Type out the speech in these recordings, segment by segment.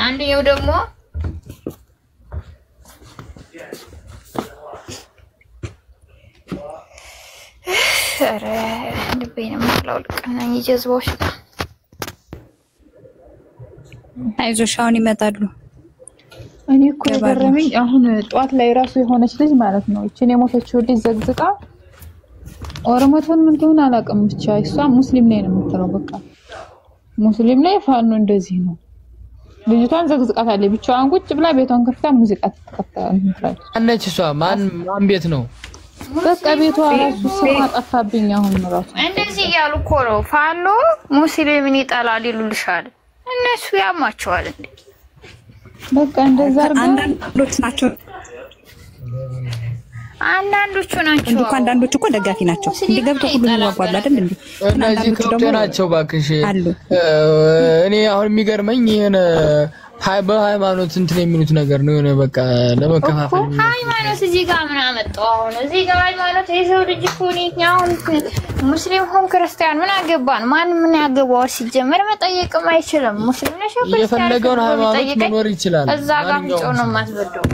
አንደኛው ደግሞ ኧረ ልቤንም አላውልቅና ይጀዝቦሽ አይዞሽ አሁን ይመጣሉ እኔ እኮ የገረመኝ አሁን ጧት ላይ ራሱ የሆነች ልጅ ማለት ነው እቺን የሞተችው ልጅ ዘግዝቃ ኦሮሞቱን ምን ትሆን አላውቅም ብቻ እሷ ሙስሊም ነኝ ነው የምትለው በቃ ሙስሊም ነኝ ፋኖ እንደዚህ ነው ልጅቷን ዘግዝቃታለች ብቻዋን ቁጭ ብላ ቤቷን ከፍታ ሙዚቃ ትከፍታለች አነች እሷ ማን ቤት ነው በቃ ቤቷ ራሱ ስማ ጠፋብኝ አሁን ራሱ እንደዚህ ያሉ እኮ ነው ፋኖ ሙስሊምን ይጠላል ይሉልሻል እነሱ ያማቸዋል እንዴ በቃ እንደዛ አርጋ አንዳንዶቹ ናቸው አንዳንዶቹ እኮ ደጋፊ ናቸው እንዲገብተው ሁሉ ያጓሉ አይደል እንዴ እነዚህ ከብት ናቸው ባክሽ እኔ አሁን የሚገርመኝ የሆነ በሃይማኖት እንትን የሚሉት ነገር ነው የሆነ በቃ ለመከፋፈል ሃይማኖት እዚህ ጋር ምን አመጣው አሁን እዚህ ጋር ሃይማኖት የሰው ልጅ ኮኒኛው ሙስሊም ሆም ክርስቲያን ምን አገባን ማን ምን ያገባው ሲጀመር መጠየቅም አይችልም ሙስሊም ነሽ ክርስቲያን የፈለገውን ሃይማኖት መኖር ይችላል እዛ ጋር ነው ማስበደው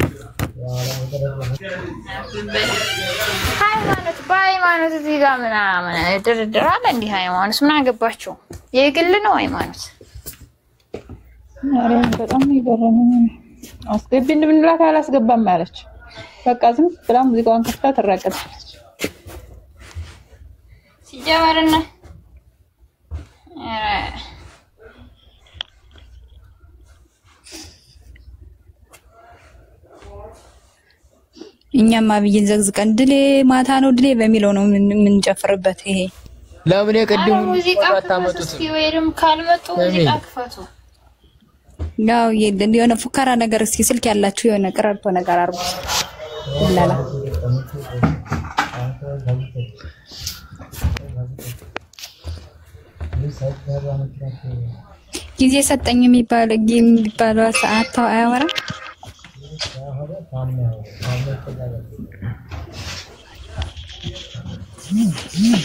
ሃይማኖት በሃይማኖት እዚህ ጋር ምን ድርድራል እንዴ ሃይማኖት ምን አገባቸው የግል ነው ሃይማኖት አሬ በጣም ይገርመኝ አስገብኝ ብንላት አላስገባም ማለች በቃ ዝም ብላ ሙዚቃውን ከፍታ ተራቀቀች ሲጀመርና እኛማ ቢይን ዘግዝቀን ድሌ ማታ ነው ድሌ በሚለው ነው ምን ጨፍርበት ይሄ ለምን የቀድሙ ሙዚቃ ታመጡት ወይንም ካልመጡ ሙዚቃ ክፈቱ ያው የሆነ ፉከራ ነገር እስኪ ስልክ ያላችሁ የሆነ ቀረርቶ ነገር አርጉ ይላላ ጊዜ ሰጠኝ የሚባለው ሰዓት አያወራ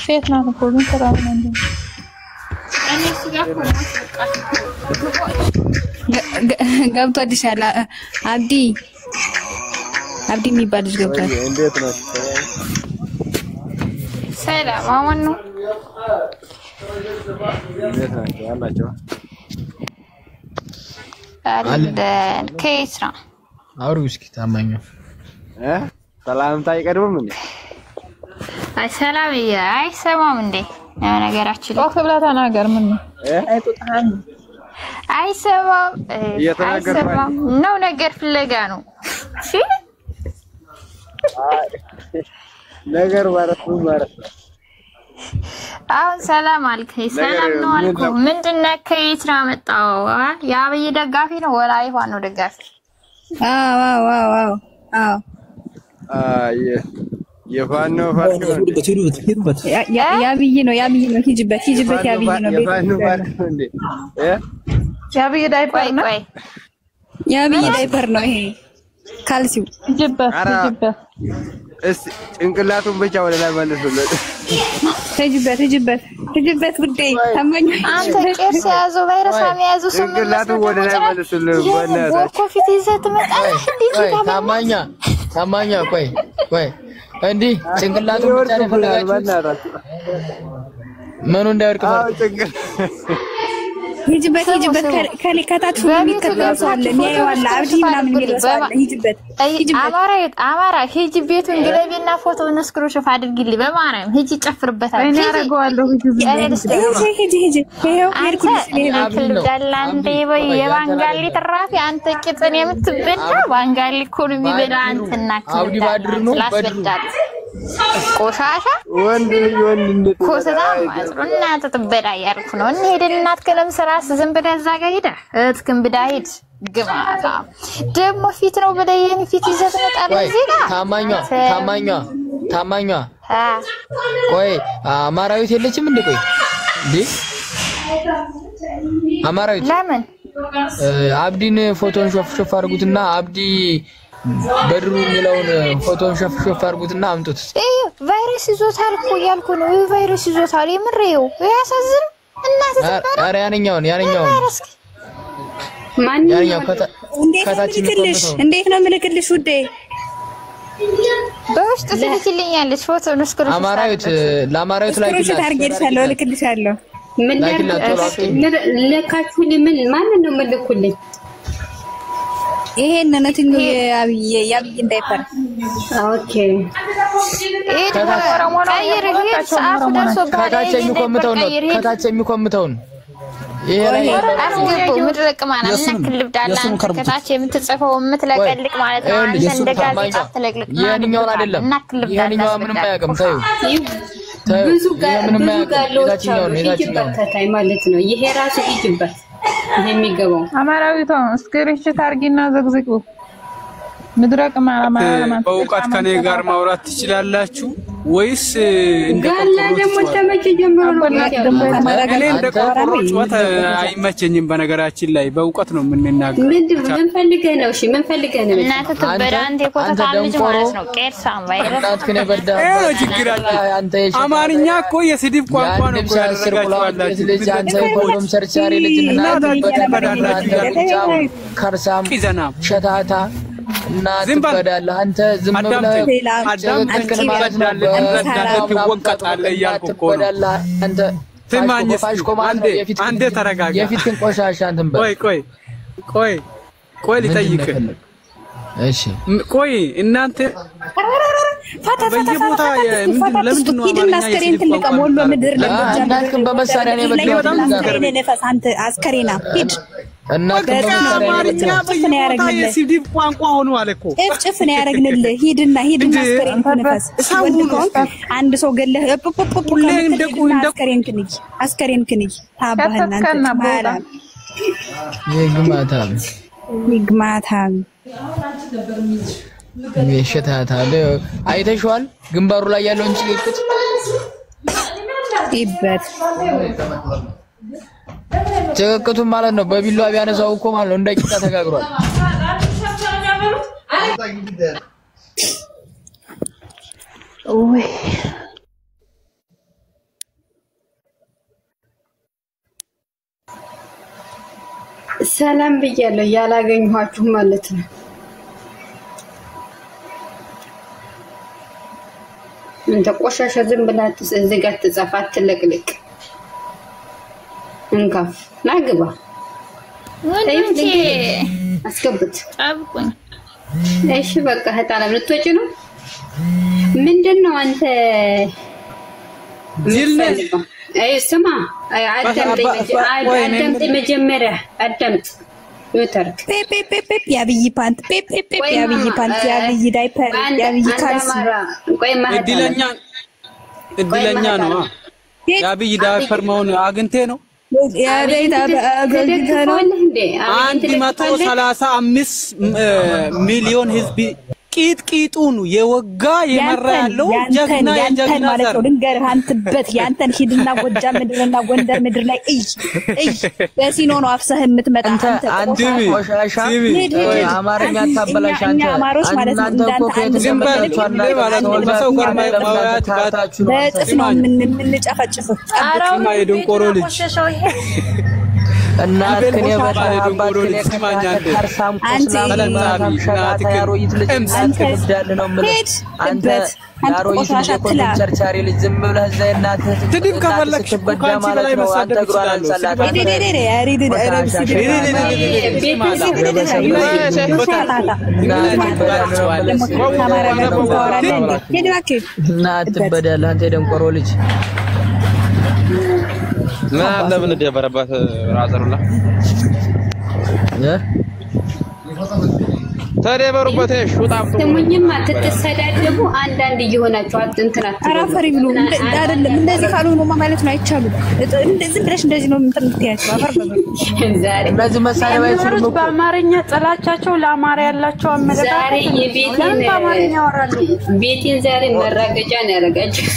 ሴት ናት እኮ ግን ተራው ነው እንዴ እኔ ሲጋር ገብቷልሻል አብዲ የሚባል ልጅ ገብቷል እንዴት ነው ሰላም አሁን ነው እንዴት ናቸው አላቸው አለን ከይስራ አውሩ እስኪ ታማኝ ሰላምታ አይቀርብም እንዴ አይ ሰላም አይሰማም እንዴ ነገራችን ጦፍ ብላ ተናገር ምን አይጡጣን አይሰማም ነው ነገር ፍለጋ ነው እሺ ነገር ማለት አሁን ሰላም አልከኝ ሰላም ነው አልኩ ምንድነው ከይስራ መጣው ያብይ ደጋፊ ነው ወላ ይፋን ነው ደጋፊ አዎ የፋኖ ያብይ ነው ሂጅበት ያብይ ነው የፋኖ እንዴ ያብይ ዳይፐር ነው ያብይ ዳይፐር ነው ይሄ ካልሲው ሂጅበት እስ ጭንቅላቱን ብቻ ወደ ላይ መልሱለት ሂጅበት ጉዴ ታማኝ አንተ ቄስ ያዘው ቫይረስ ያዘው ጭንቅላቱን ወደ ላይ መልሱለት በእናትህ ኮፊት ይዘህ ትመጣለህ እንዴ ታማኛ ቆይ እንዴ ጭንቅላቱን ብቻ ነው ፈለጋችሁ ምኑ እንዳይወድቅ ሂጅበት ከታች የሚከታተል አለ ያያዋል አብዲ ምናምን ይልሳል ሂጅበት አማራ ሂጅ ቤቱን ግለቢና ፎቶ ነስክሮሽፍ አድርጊልኝ በማርያም ሂጅ ጨፍርበታል እኔ አረጋዋለሁ ሂጅ ይሄው ሄድኩልሽ ነው ዳላንዴ የባንጋሊ ትራፊ አንተ ቂጥን የምትበላ ባንጋሊ እኮ ነው የሚበላ አንተና አብዲ ባድር ነው ቆሻሻ ወንድ ኮሰታ ማጥሩና ተተበዳ ያርኩ ነው እንሄድናት ከለም ስራስ ዝም ብለህ እዛ ጋር ሄደ እትክም ብዳሂድ ግማታ ደሞ ፊት ነው በለየን ፊት ይዘት መጣለ እዚህ ጋር ታማኛ ቆይ አማራዊት የለችም እንዴ ቆይ እንዴ አማራዊት ለምን አብዲን ፎቶን ሾፍ አድርጉትና አብዲ በድሩ የሚለውን ፎቶን ሾፍ አድርጉትና አምጡት ቫይረስ ይዞታል እኮ ያልኩ ነው ቫይረስ ይዞታል የምሬው ያሳዝን እናት ተፈራ ኧረ ያንኛውን ማንኛው እንዴት ነው ምልክልሽ ውዴ? በውስጥ ትልክልኛለች ፎቶ ነው ስክሪን አማራዊት ለአማራዊት ላይ ታርጌልሻለሁ ልክልሻለሁ። ምን ለካችሁ ምን ማን ነው መልኩልኝ? ይሄን ነትኙ ያብይ እንዳይፈር ኦኬ ከታች የሚኮምተውን ይሄ ላይ አስገቡ ምድረቅ ማለት እና ክልብዳላ ከታች የምትጽፈው የምትለቀልቅ ማለት ነው። አንተ እንደጋዜጣ ትለቅልቅ የኛውን አይደለም የኛው ምንም አያውቅም። ታዩ ብዙ ጋሎች አሉ ይጅበታታይ ማለት ነው። ይሄ ራሱ ይጅበት የሚገባው አማራዊቷ ስክሪንሾት አርጊና ዘግዝቁ። ምድረቅ ማለት በእውቀት ከኔ ጋር ማውራት ትችላላችሁ ወይስ ጋላ ደግሞ ተመቸ ጀምሮ ነው እኔ እንደቆሮጭ አይመቸኝም። በነገራችን ላይ በእውቀት ነው የምንናገር። ምን ፈልገህ ነው? እሺ ምን ፈልገህ ነው? እናንተ ተበዳንተ ኮታ ልጅ ማለት ነው። ቄርሳም ባይረፍ እናት ከኔ በርዳ አንተ አማርኛ እኮ የስድብ ቋንቋ ነው እኮ ያደረጋችኋላችሁ። ልጅ አንተ ሁሉም ሰርቻሪ ልጅ እናት በዳንተ ከርሳም ሸታታ እና ትበዳለህ አንተ ዝም ብለህ አዳምጥከን ማለት ነው። ትወቀጣለህ እያልኩ እኮ ነው። አንተ ትማኝስ አንዴ ተረጋጋ። የፊትህን ቆሻሻ አንተም በል ቆይ ልጠይቅህ። እሺ ቆይ እናንተ በየቦታ ለምንድን ነው አማርኛ እናትክን በመሳሪያ ነው የመጣው ለነፈስ አንተ አስከሬና ሂድ እናትክን በመሳሪያ ነው የስድብ ቋንቋ ሆኖ አለ እኮ ጭፍ ነው ያደረግንልህ። ሂድና አስከሬን ተነፈስ አንድ ሰው ገለህ አስከሬን ክንይ ታባህና አንተ ይግማታም የሸታታለ አይተሽዋል? ግንባሩ ላይ ያለውን ጭቅቅት ይበት ጭቅቅቱ ማለት ነው። በቢላዋ ቢያነሳው እኮ ማለት ነው እንደ ቂጣ ተጋግሯል። ኦይ ሰላም ብያለሁ ያላገኘኋችሁ ማለት ነው። እንተ ቆሻሻ ዝም ብላ ዝጋት ተጻፋት ትለቅልቅ እንካፍ ናግባ ወንድቼ አስገብት ጠብቁኝ። እሺ በቃ ህጣለም ልትወጪ ነው? ምንድነው አንተ ጅልነ ስማ አዳምጥ መጀመሪያ አዳምጥ ወተርክ ፔፔፔፔ ያብይ ፓንት ፔፔፔፔ ያብይ ፓንት ያብይ ዳይፐር ያብይ ካልሲ እድለኛ ነው። ያብይ ዳይፐር መሆን አግንቴ ነው። ያቤት አገግተ ነው 135 ሚሊዮን ህዝብ ቂጥቂጡን የወጋ የመራ ያለው ጀግና ማለት ነው። ድንገር አንተበት ያንተን ሂድና ጎጃም ምድርና ጎንደር ምድር ላይ እይ በሲኖ ነው አፍሰህ የምትመጣ አንተ ቆሻሻ አማርኛ ታበላሽ አንተ አማሮች ማለት ነው። እንዳንተ ዝምባል ማለት ነው። በሰው ጋር ማውራት ባታችሁ ነው። በጥፍ ነው የምንጨፈጭፍህ። አራው የደንቆሮ ልጅ እናት ከኔ በታባክ ለከማኛ ከርሳም ቆስላም ሸራታ ያሮይት ልጅ አንተ ተብዳለ ነው ማለት አንተ ያሮይት ልጅ ኮን ቸርቻሪ ልጅ ዝም ብለህ እዛ እናትህ ትድብ ከፈለክሽ ካንቺ በላይ መሳደብ ይችላል። እናት በደል አንተ ደንቆሮ ልጅ ما لمن دبرባት ራዘሩላ ተደበሩበት ሹጣም ተሙኝማ ተተሰዳደቡ አንዳንድ እየሆናችሁ አጥንትናት አራፈሪ ብሉ አይደለም። እንደዚህ ካልሆነ ማለት ነው አይቻሉም። እንደዚህ ብለሽ እንደዚህ ነው የምትያቸው አፈር ዛሬ እንደዚህ መሳሪያ አይችሉም እኮ በአማርኛ ጥላቻቸው ለአማራ ያላቸው አመለካከት ዛሬ የቤቴን በአማርኛ ያወራሉ። ቤቴን ዛሬ መራገጫ ነው ያረጋቸው።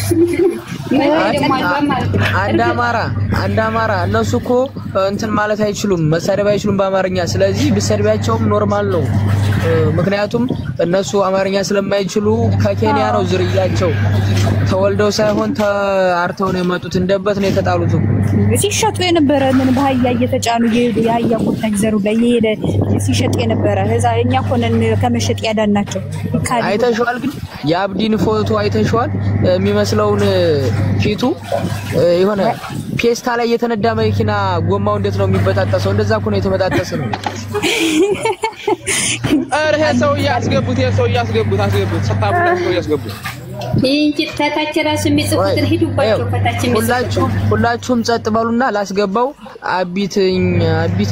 አንድ አማራ እነሱ እኮ እንትን ማለት አይችሉም፣ መሳሪያ አይችሉም በአማርኛ። ስለዚህ ቢሰድባቸውም ኖርማል ነው። ምክንያቱም እነሱ አማርኛ ስለማይችሉ ከኬንያ ነው ዝርያቸው ተወልደው ሳይሆን ተአርተው ነው የመጡት። እንደበት ነው የተጣሉት። ሲሸጡ የነበረ ምን በአህያ እየተጫኑ እየሄዱ የአህያ ቁጥኝ ዘሩ ላይ እየሄደ ሲሸጥ የነበረ እዛ እኛ ኮነን ከመሸጥ ያዳናቸው አይተሽዋል ግን የአብዲን ፎቶ አይተሽዋል የሚመስለውን ፊቱ የሆነ ፒስታ ላይ የተነዳ መኪና ጎማው እንዴት ነው የሚበጣጠሰው እንደዛ እኮ ነው የተበጣጠሰ ነው አረ ሰው ያስገቡት አስገቡት ሰጣፉት ሰው ያስገቡት እንጂ ታታች ራስ የሚጽፉትን ሂዱባቸው ፈታች ሁላችሁም ጸጥ በሉና ላስገባው አቢት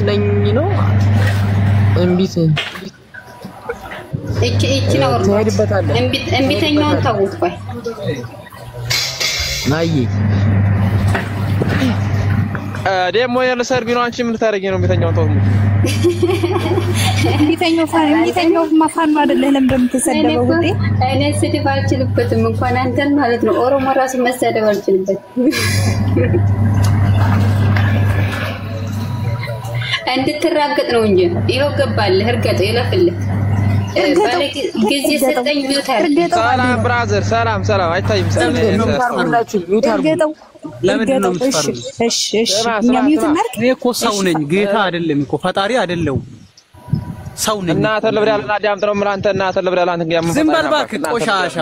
ነኝ ነው እንቢት እቺ ነው እንቢተኛው ታውት ቆይ ናይ ደሞ የለሰርግ ነው አንቺ ምን ታረጊ ነው እንቢተኛው ታውት እንቢተኛው ማፋን አይደለም ለምን ተሰደበው ወዴ እኔ ስድብ አልችልበትም እንኳን አንተን ማለት ነው ኦሮሞ ራስ መሰደብ አልችልበት እንድትራገጥ ነው እንጂ ይኸው ገባልህ እርገጥ ይለፍልህ ባለቂ ጊዜ ሰጠኝ ቢውታር ሰላም ብራዘር ሰላም አይታይም እርገጠው ለምን ነው የምትፈሩ እሺ እኛ ሚውት ማርክ እኔ እኮ ሰው ነኝ ጌታ አይደለም እኮ ፈጣሪ አይደለም ሰው ነኝ እና ተለብዳልና ዳምጥረው ምራንተ እና ተለብዳላ አንተ ያም ዝም በል እባክህ ቆሻሻ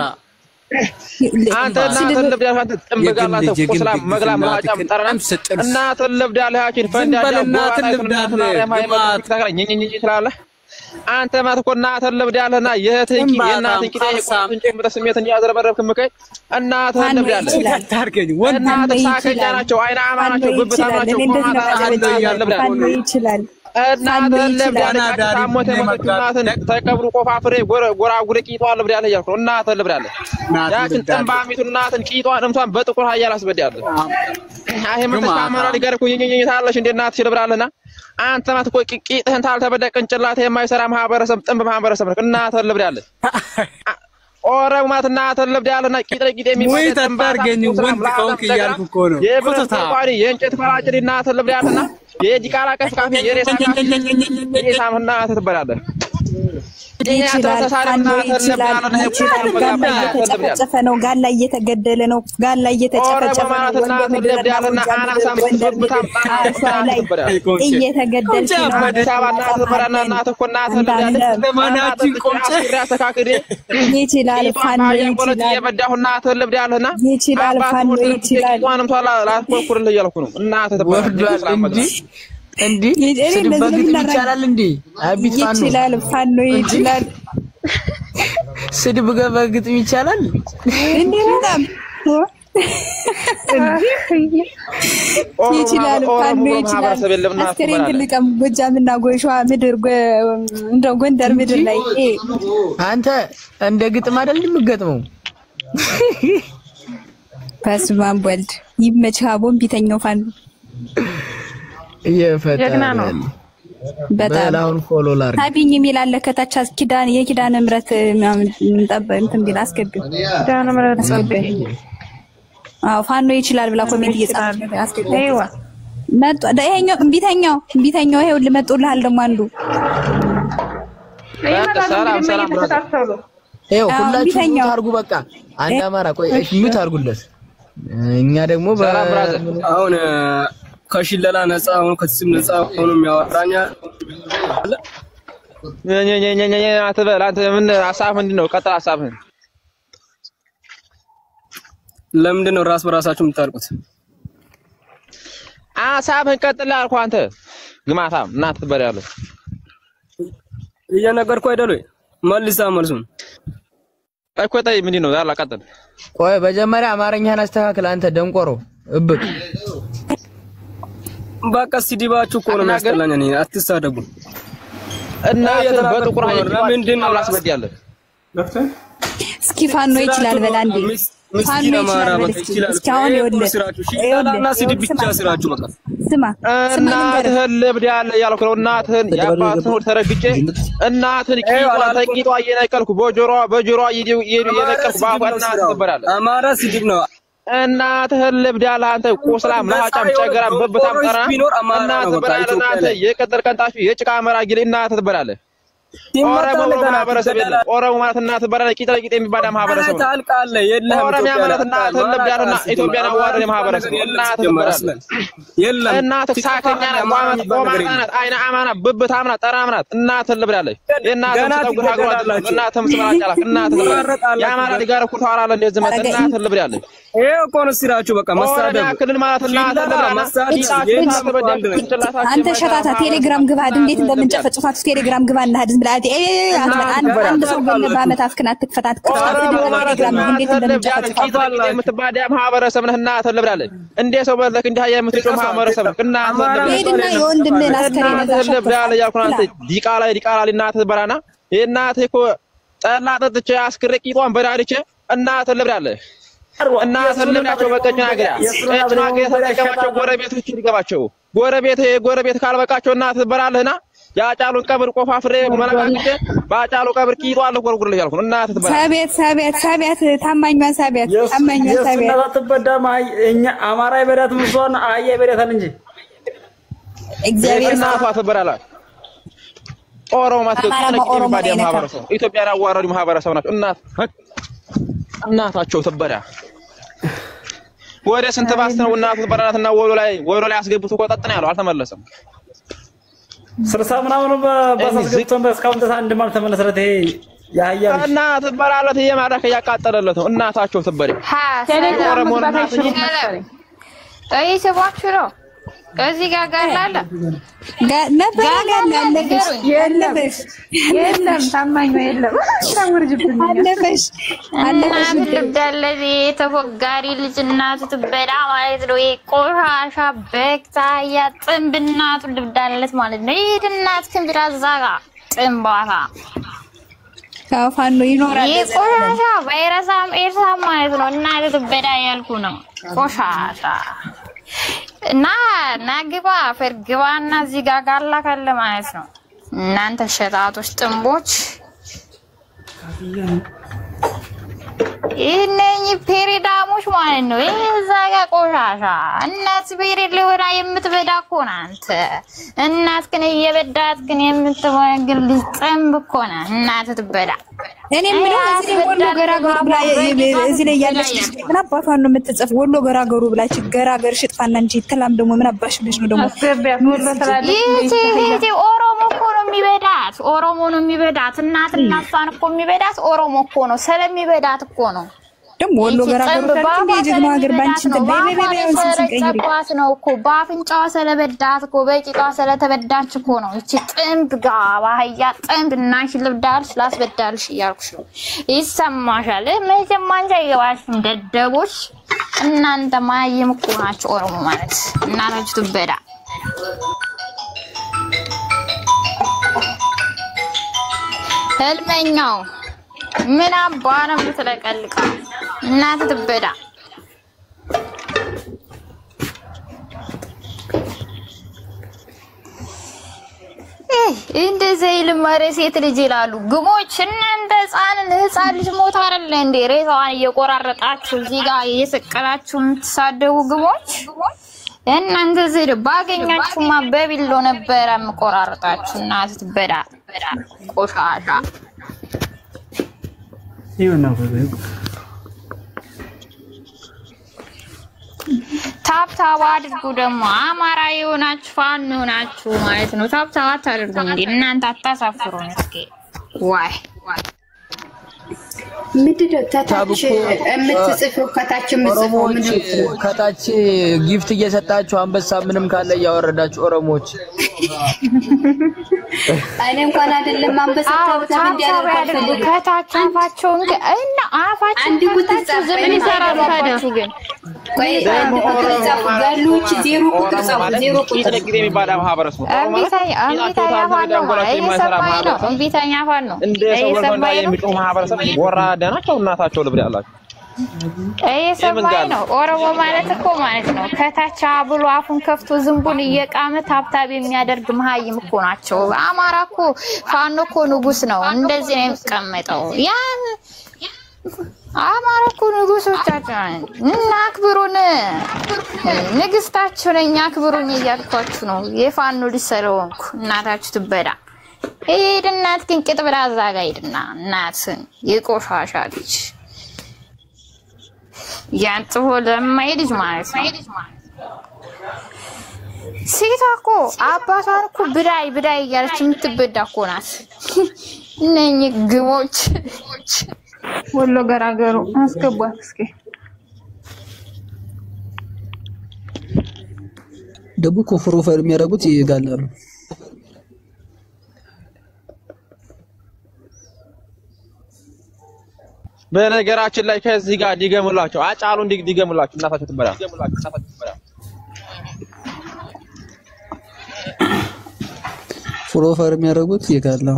አንተ እና ተለብዳላ አንተ ጥምብጋላተ ቆስላ መግላ ማጫም ጠራና እና ተለብዳላችን ፈንዳጃ ትላለህ አንተ ማለት እኮ እና ተለብዳለና የእህትንቂ የእናትንቂ የቆንጆ በስሜት እንዲያዘረበረብክ ምከይ እና ተለብዳለ ታርገኝ ወንድ ተሳከኛ ናቸው አይና አማናቸው ብብታናቸው ቆማታ ይችላል እና ተለብዳለ ታሞተ መጥናትን ተቀብሩ ቆፋፍሬ ጎራጉር ቂጧን ለብዳለ ያልኩ እና ተለብዳለ ያችን ጥንባሚቱ እናትን ቂጧን እንኳን በጥቁር ሀያል አስበዳለ አይ መተካመራ ሊገርኩ ይኝኝታለሽ እንደ እናትሽ ለብዳለና አንተ ማለት እኮ ቂጥህን ታልተበደቀ እንጭላት የማይሰራ ማህበረሰብ ጥንብ ማህበረሰብ ነው እና ተለብዳለ ኦረብ ማትና ተለብዳለና ቂጥረቂጥ የሚባል ተባርገኝ ወንድ ኮንክ ያልኩ እኮ ነው ኮተታ የእንጨት ፈራጭና ተለብዳለና የጂቃላ ቀፍቃፊ የሬሳ የሳምና ተተበላለ እየተጨፈጨፈ ነው ጋላ እየተገደለ ነው ጋላ እየተጨፈጨፈ ነው ተለብዳለና አናሳም እየተገደለ ነው አዲስአባና ተበራና ተኮና ተለብዳለ ለማናችን ቆንጨ ተካክዴ ይችላል ፋኖ ይችላል የበዳሁና ተለብዳለና ይችላል ፋኖ ይችላል ዋንም ተላ ላስቆርኩልህ እያልኩ ነው እና ተተበላለ እንዴ ስድብ ይቻላል እንዴ አቢት ፋኖ ይችላል ስድብ በግጥም ይቻላል እንዴ በጣም ይችላል ፋኖ ይችላል አስከሬን ልቀም ጎጃምና ጎይሻዋ ምድር እንደው ጎንደር ምድር ላይ አንተ እንደ ግጥም አይደል የምትገጥመው በስመ አብ ወልድ ይመችህ ቦምቢተኛው ፋኖ የፈጠረ በጣም አሁን ፎሎ ላድርግ ታቢኝ የሚላለ ከታች ኪዳን የኪዳን ምረት እንትን ቢል አስገቢው ኪዳን ምረት አስገቢው አዎ ፋኖ ይችላል ብላ ኮሜንት እየጻፈ አስገቢው አይዋ መጣ ይሄኛው እምቢተኛው ይሄው ልመጡልሃል ደግሞ አንዱ ሰላም ይሄው ሁላችሁም ታርጉ በቃ አንድ አማራ ቆይ ምት አርጉለት እኛ ደግሞ አሁን ከሽለላ ነፃ ሆኖ ከስም ነፃ ሆኖ የሚያወራኛ አትበል አንተ ምን ሐሳብ ምንድነው ቀጥታ ሐሳብህን ለምንድን ነው ራስ በራሳችሁ የምታርቁት ሐሳብህን ቀጥል አልኩ አንተ ግማታም እናት ትበላለህ እየነገርኩ አይደል ወይ መልሳ መልሱን እኮ ታይ ምንድነው ያላ ቀጥል ቆይ በመጀመሪያ አማርኛህን አስተካክል አንተ ደንቆሮ እብቅ በቃ ሲዲባችሁ እኮ ነው የሚያስጠላኝ እኔ አትሳደቡ እና በጥቁር ምንድን ነው አላስበዲያለህ እስኪ ፋኖ ይችላል በላንዴ ፋኖ ይችላል እስካሁን ይወልልና ሲዲብ ብቻ ስራችሁ በቃ ስማ እናትህን ልብዳለ ያልኩ ነው እናትህን ያባትህን ተረግጬ እናትህን ቂጧ እየነቀልኩ በጆሮዋ እየነቀልኩ ባባና ተበራለ አማራ ሲዲብ ነው እናትህን ልብዳለ አንተ ቆስላም ለዋጫም ጨገራም በበታም ጠራ እናትህ በላለ እናትህ የቀጠል ቀንጣሽ የጭቃ መራጊል እናትህ ትበላለህ ኦሮሞ ማህበረሰብ የለም። ኦሮሞ ማለት እናት በራለ ቂጥ ለቂጥ የሚባል ማህበረሰብ ነው። ታልቃለ የለም። ኦሮሚያ ማለት እናት ለብዳና ኢትዮጵያን አዋረደ ማህበረሰብ እናት የለም። እናት ሳከኛ ነው ቆማናት አይና አማና ብብት አምና ጠራምናት እናት ለብዳለች። የእናት ተጠጉር ሀገራት እናት ተምስራጫላ እናት ያማራ ዲጋር ኩታራለ እንደዚህ መጣ እናት ለብዳለች። ይሄው እኮ ነው ሲራችሁ በቃ መሳደብ ክልል ማለት እናት ለብዳለች። አንተ ሸታታ ቴሌግራም ግባ እንዴት እንደምንጨፈጭፋት ቴሌግራም ግባ እና ሀድን ብላቴ አንድ ሰው በአመት አፍክናት ትፈታት ቴሌግራም እንዴት እንደምንጨፈጭፋት የምትባዳ ማህበረሰብ ነህ እናት ለብዳለች። እንዴ ሰው በለክ እንዴ ሀያ የምትጮህ ማህበረሰብ እናት ሄድና የወንድምህን አስከሬን ለብዳለች ያልኩናት ዲቃላ እናት በራና የእናት እኮ ጠላ ጠጥቼ አስክሬ ቂጧን በዳድቼ እናት ለብዳለች። እናት ለብዳቸው በቀጭና አገራ ቀጭና አገራ ተቀማቸው ጎረቤቶች ይገባቸው ጎረቤት ካልበቃቸው እናት በራለህና ያጫሉን ቀብር ቆፋፍሬ መላካንከ ባጫሉ ቀብር ቂጧን ለጎርጉርልህ ያልኩ እናት ትበራ ሳቢያት ታማኝዋ ሳቢያት ተበዳማይ እኛ አማራ ይበዳት ምሶን አየ ይበዳታል እንጂ እግዚአብሔር እናቷ ትበራላ ኦሮሞ ማስገጠነ ማህበረሰብ ኢትዮጵያን አዋራዱ ማህበረሰብ ናቸው። እናታቸው ትበራ ወደ ስንት ባስ ነው እናቱ ትበራናትና ወሎ ላይ አስገብቶ ቆጣጥና ያለው አልተመለሰም። 60 ምናምን በሳስገብቶን በስካውንት አንድ ማለት ተመለሰለት። ይሄ ያያ እናት ትበራለት የማዳከ ያቃጠለለት ነው። እናታቸው ትበራ ኦሮሞ እናት አይ ሰባችሁ ነው ከዚህ ጋር ጋላለ ነበር ጋላለሽ የለም ታማኝ ነው የለም ታወርጅብኝ አለፈሽ ልብዳለዚ ተፎጋሪ ልጅ እናቱ ትበዳ ማለት ነው። ቆሻሻ በክታ ያጥም ብናቱ ልብዳለት ማለት ነው። ይድናት ክንብራ ዛጋ ጥምባታ ካፋኑ ይኖራል ቆሻሻ ቫይረሳም ኤርሳ ማለት ነው። እናቱ ትበዳ ያልኩ ነው ቆሻሻ እና ናግባ ፈርግባና እዚህ ጋር ጋላ ካለ ማለት ነው። እናንተ ሸጣቶች ጥምቦች እነኝ ፔሬዳሞች ማለት ነው። እዛ ጋር ቆሻሻ እናት ፔሬድ ለወራ የምትበዳ እኮ ነው አንተ እናት ግን እየበዳት ግን የምትወግል ጥምብ እኮ ነው እናት ትበዳ። እኔ ምን እዚህ ወሎ ገራገሩ ብላ እዚህ ላይ ያለች ምን አባቷን ነው የምትጽፍ? ወሎ ገራገሩ ብላች ገራገር ሽጥፋና እንጂ ተላም ደግሞ ምን አባሽ ልጅ ነው ደግሞ ይሄ ኦሮሞ እኮ ነው የሚበዳት ኦሮሞ ነው የሚበዳት እናትና አፋን እኮ የሚበዳት ኦሮሞ እኮ ነው ስለሚበዳት እኮ ነው። ደግሞ ወሎ ገራገሩ ታንዴ ጀግና ሀገር ባንቺ ተበይበይበይንስቀይሪ ነው እኮ ባፍንጫዋ ስለበዳት እኮ በቂጧ ስለተበዳች እኮ ነው። እቺ ጥምብ ጋባ ያ ጥምብ እናሽ ልብዳልሽ ላስበዳልሽ እያልኩሽ ነው። ይሰማሻል? መጀመሪያ ይገባሽ እንደደቦች እናንተ ማየም እኮ ናችሁ ኦሮሞ ማለት እናታችሁ ትበዳ። ህልመኛው ምን አባና ምትለቀልቃ እናት ትበዳ። እንደዚህ ይልማረ ሴት ልጅ ይላሉ ግሞች። እናንተ ህፃን ልጅ ሞት አይደለ እንዴ ሬሳዋን እየቆራረጣችሁ እዚህ ጋር እየሰቀላችሁ የምትሳደቡ ግሞች። እናንተ ዘይ ባገኛችሁማ በቢሎ ነበር የምቆራረጣችሁ እናት ትበዳ ቆሻሻ ይሁንና ታብታብ አድርጉ። ደግሞ አማራ የሆናችሁ ፋኖ ናችሁ ማለት ነው። ታብታብ አታድርጉ እንዴ እናንተ አታሳፍሩን እስኪ ዋይ ምንድነው ታታች የምትጽፈው ከታች የምትጽፈው ምንድነው? ከታች ጊፍት እየሰጣችሁ አንበሳ ምንም ካለ ያወረዳችሁ ኦሮሞዎች እኔ እንኳን አይደለም አንበሳ ታብታብ እንዲያደርጉ ከታች አፋቸውን እና አፋቸውን ከታች ዝም ይሰራሉ ታዲያ ግን ቆይ አንድ ቁጥር ጻፉ ጋሉች 0 ቁጥር ጻፉ 0 ቁጥር የሚባል ማህበረሰብ እምቢተኛ ፋኖ ነው እንደሰው የሚጮህ ማህበረሰብ ወራዳ ናቸው። እናታቸው ልብድ ያላችሁ ሰማይ ነው። ኦሮሞ ማለት እኮ ማለት ነው ከታች ብሎ አፉን ከፍቶ ዝንቡን እየቃመ ታብታብ የሚያደርግ መሀይም እኮ ናቸው። አማራ እኮ ፋኖ እኮ ንጉስ ነው። እንደዚህ ነው የሚቀመጠው። ያን አማራ እኮ ንጉሶቻችን እና አክብሩን ንግስታችሁ ነኝ አክብሩኝ እያልኳችሁ ነው። የፋኖ ልጅ ስለሆንኩ እናታችሁ ትበዳ። ሄድ እናትህን ቅጥ ብላ እዛ ጋ ሂድና እናትህን የቆሻሻ ልጅ ያንጥፎ ለማይ ልጅ ማለት ነው። ሴቷ እኮ አባቷን እኮ ብዳይ እያለች የምትበዳ እኮ ናት። እነኚህ ግቦች ወሎ ገራገሩ አስገቧት እስኪ። ደግሞ ኮፍሮ ፈር የሚያደርጉት ይጋላሉ። በነገራችን ላይ ከዚህ ጋር ዲገሙላቸው አጫሉ ዲገሙላቸው እናታቸው ትበላ ፎሎፈር የሚያደርጉት ይጋላሉ።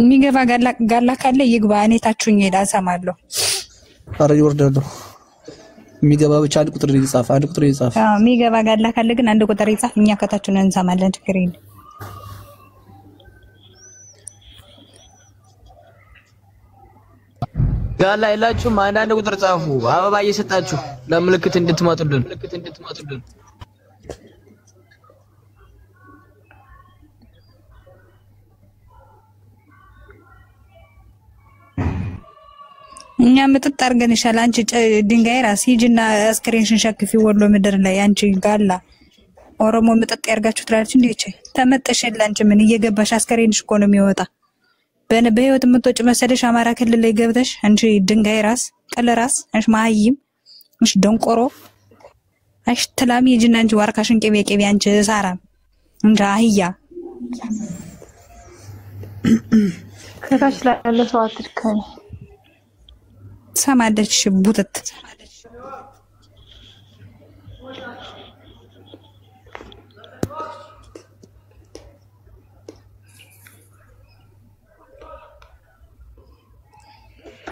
የሚገባ ጋላ ካለ ይግባ። እኔ ታችሁኝ ሄዳ ሰማለሁ። አረ ይወርዳሉ። የሚገባ ብቻ አንድ ቁጥር ይጻፍ። አዎ የሚገባ ጋላ ካለ ግን አንድ ቁጥር ይጻፍ። እኛ ከታችሁን እንሰማለን። ችግር የለም። ጋላ የላችሁም? አንድ ቁጥር ጻፉ። አበባ እየሰጣችሁ ለምልክት እንድትመጡልን። እኛ ምጥጥ አድርገንሻል። አንቺ ድንጋይ ራስ ሂጂና አስክሬንሽን ሸክፊ ወሎ ምድር ላይ አንቺ ጋላ ኦሮሞ ምጥጥ ያርጋችሁ ትላለች እንዴ? ተመጠሽላ አንቺ ምን እየገባሽ አስክሬንሽ እኮ ነው የሚወጣ። በህይወት የምትወጪ መሰለሽ አማራ ክልል ላይ ገብተሽ አንቺ ድንጋይ ራስ ቀለ ራስ አንቺ ማይም አንቺ ደንቆሮ አንቺ ተላሚ ሂጂና አንቺ ዋርካሽን ቅቤ አንቺ ሳራም እንጃ አህያ ከታች ላይ ያለ ሰው አትድከኝ። ሰማደች ቡትት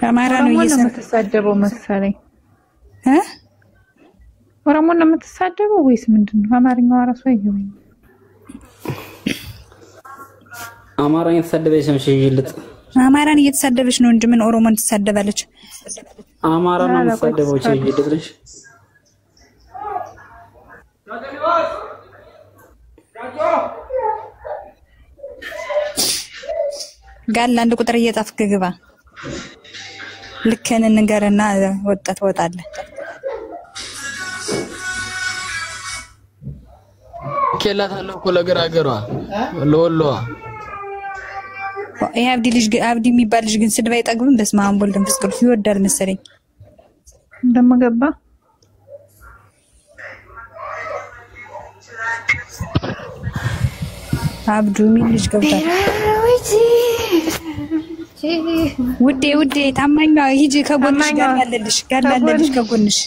አማራ ነው የምትሳደበው መሰለኝ። ኦሮሞ ነው የምትሳደበው ወይስ ምንድነው? አማርኛው ራሱ አይገባኝ። አማራን እየተሳደበች ነው ሽይልጥ አማራን እየተሳደበች ነው እንጂ ምን ኦሮሞን ትሳደባለች? አማራን ነው የምትሳደበው ሽይልጥ ልጅ ጋላ አንድ ቁጥር እየጻፍክ ግባ። ልከን እንገርና ወጣት ወጣለ ከላታለው እኮ ለገራገሯ ለወሎዋ ይሄ አብዲ የሚባል ልጅ ግን ስድብ አይጠግብም። በስመ አብ ወልድ መንፈስ ቅዱስ ይወዳል መሰለኝ እንደማገባ አብዱ ምን ልጅ ገብቷል። ውዴ ታማኛ ሂጂ ከጎንሽ ጋር ያለልሽ ከጎንሽ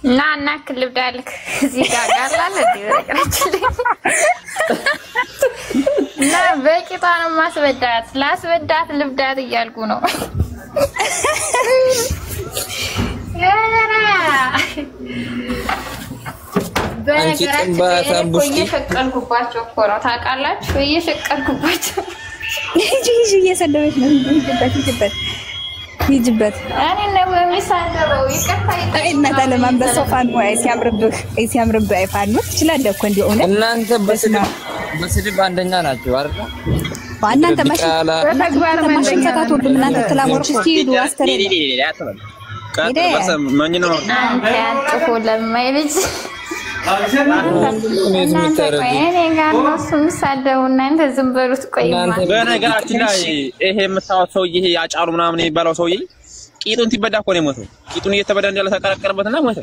እና ክልብ ዳልክ እዚህ ጋር ጋላለ ዲረክራችን እና በቂጣ ነው ማስበዳት ላስበዳት ልብዳት እያልኩ ነው። በነገራችን ላይ እየሸቀልኩባቸው እኮ ነው ታውቃላችሁ። እየሸቀልኩባቸው ሂጂ እየሰደበች ነው። ሂጂበት እኔ ነው የሚሳደበው። ይቀርታ ለማንበሰው ፋን ወይ ሲያምርብህ አይፋኑ ትችላለህ እኮ እንዴ ሆነ። እናንተ በስድብ አንደኛ ናችሁ አይደል? እናንተ በተግባር ማሽንከታት ሁሉ እናንተ ተላሞች እስቲ ሄዱ አስተረ እናንተ ያጥፎ ለማይልጅ እናንተ ዝም በሉት። ቆይ በነገራችን ላይ ይሄ የምታወት ሰውዬ ይሄ ያጫሉ ምናምን የሚባለው ሰውዬ ቂጡን ትበዳ እኮ ነው የሞተው። ቂጡን እየተበዳ እንዳለ ተቀረቀረበትና ሞተ።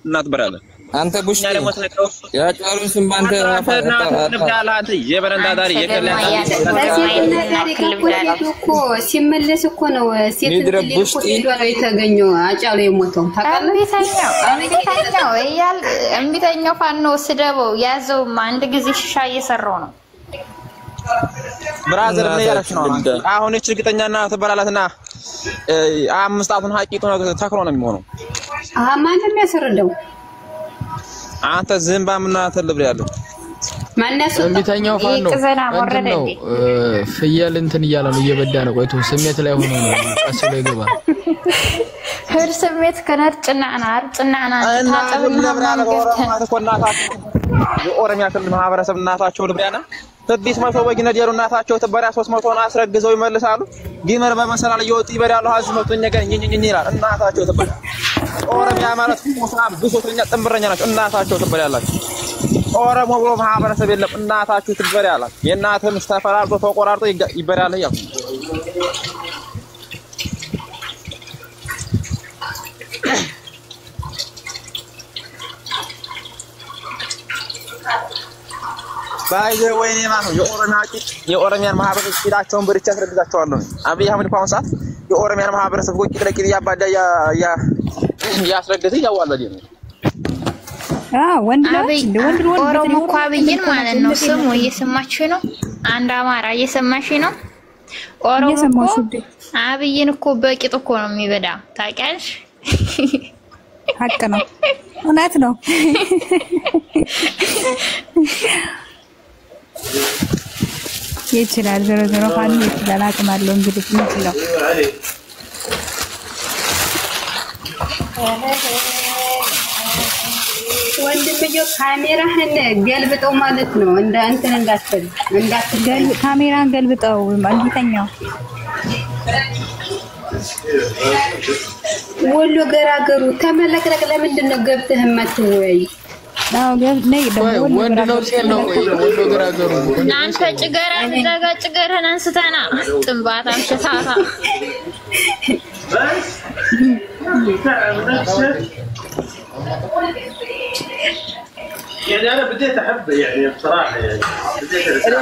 እናት በራለ አንተ ቡሽ ያጫሉን ስም ባንተ አፈጣጣ የበረንዳ ዳሪ የከለና እኮ ሲመለስ እኮ ነው ሴት ልጅ ነው የተገኘው አጫሉ የሞተው ታውቃለህ። እምቢተኛው ፋኖ ስደበው ያዘው አንድ ጊዜ ሽሻ እየሰራው ነው። ብራዘር ምን ያረክሽ ነው? አሁን እቺ እርግጠኛና ተበላላትና አምስት አቱን ሀቂቱ ነው ተክሮ ነው የሚሆነው። ማንም ያስረዳው አንተ ዝምባም እናት ልብሪያለህ ማነሱ እንቢተኛው ፋኖ ነው ፍየል እንትን እያለ ነው እየበዳ ነው ቆይቶ ስሜት ላይ ሆኖ ነው ቀስሎ ይገባል ህር ስሜት ከነርጭናና አርጭናና ታጠብና ማንገተ የኦሮሚያ ክልል ማህበረሰብ እናታቸው ልብሪያና 600 በግ ነዲሩ እናታቸው ተበራ 300 ነው አስረግዘው ይመልሳሉ ዲመር በመሰላል ይወጡ ይበዳሉ አዝመቶኛ ጋር እንኝ ይላል እናታቸው ተበራ ኦሮሚያ ማለት ሙስሊም ብሶተኛ ጥምረኛ ናቸው እናታቸው ተበራላችሁ ኦሮሞ ብሎ ማህበረሰብ የለም እናታችሁ ትበራላችሁ የእናትህን ተፈራርቶ ተቆራርጦ ይበራል ያው ባይዘ ወይኔ ማነው የኦሮሚያን ማህበረሰብ ቂዳቸውን ብርቻ አስረግዛቸዋለሁ አብይ አህመድ ፓውንሳት የኦሮሚያን ማህበረሰብ ቆይ ለቂድ ያባዳ ያስረግዝ ያዋለደ ነው ወንድ ኦሮሞ እኮ አብይን ማለት ነው ስሙ እየሰማችሁ ነው አንድ አማራ እየሰማሽ ነው ኦሮሞ እኮ አብይን እኮ በቂጥ እኮ ነው የሚበዳ ታውቂያለሽ ሀቅ ነው እውነት ነው ይችላል ዘሮ ፋኒ ይችላል አቅም አለው እንግዲህ ነው ወንድምየው ካሜራህን ገልብጠው ማለት ነው እንደ እንትን እንዳትገል ካሜራን ገልብጠው ማንተኛው ወሎ ገራገሩ ተመለክለክ ለምንድን ነው ገብተህ ማትወይ ነው ነይ ደሞ ወንድ ነው ሲል ነው ወሎ ገራገሩ እናንተ ጭገራ እንደጋ ጭገራን አንስተና ጥንባታም ሽታታ يعني انا بديت احبه يعني بصراحه يعني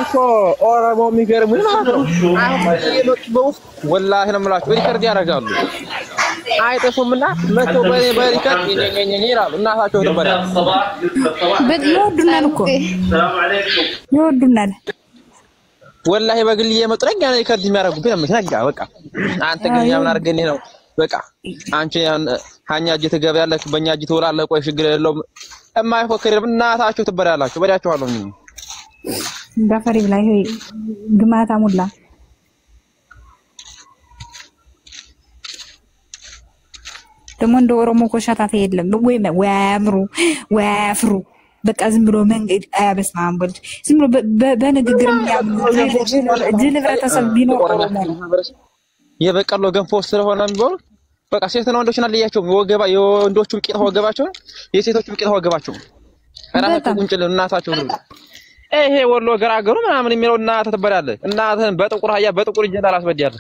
እኮ ኦሮሞ የሚገርም ነው والله ነው የምላችሁ ሪከርድ ያደርጋሉ አይጠፉምና መቶ በሪከርድ ይላሉ እናታቸው ተበላ ይወዱናል እኮ السلام عليكم ይወዱናል والله በግል እየመጡኝ ያለ ሪከርድ የሚያደርጉብኝ ምክንያት በቃ አንተ ግን ምን አድርገኝ ነው በቃ አንቺ ሃኛ እጅ ትገበያለሽ በእኛ እጅ ትወላለህ ቆይ ችግር የለውም እማይፎክር እናታችሁ ትበላላችሁ በዳችኋለሁ ጋፈሪ ላይ ሆይ ግማታ ሙላ ደሞ እንደ ኦሮሞ ኮሻታተ የለም ወይ ወያፍሩ በቃ ዝም ብሎ መንገድ አያበስማም ወልድ ዝም ብሎ በንግግር ህብረተሰብ ቢኖር ኦሮሞ የበቀሎ ገንፎ ስለሆነ ቢሆን በቃ ሴትና ወንዶችና ለያቸው ወገባ የወንዶቹም ቂጥ ወገባቸው የሴቶቹም ቂጥ ወገባቸው አራታቸው ቁንጭል እናታቸው ነው ይሄ ወሎ ገራገሩ ምናምን የሚለው እናት ተበላለ እናትህን በጥቁር አያ በጥቁር እጅ እንዳላስበዲያለ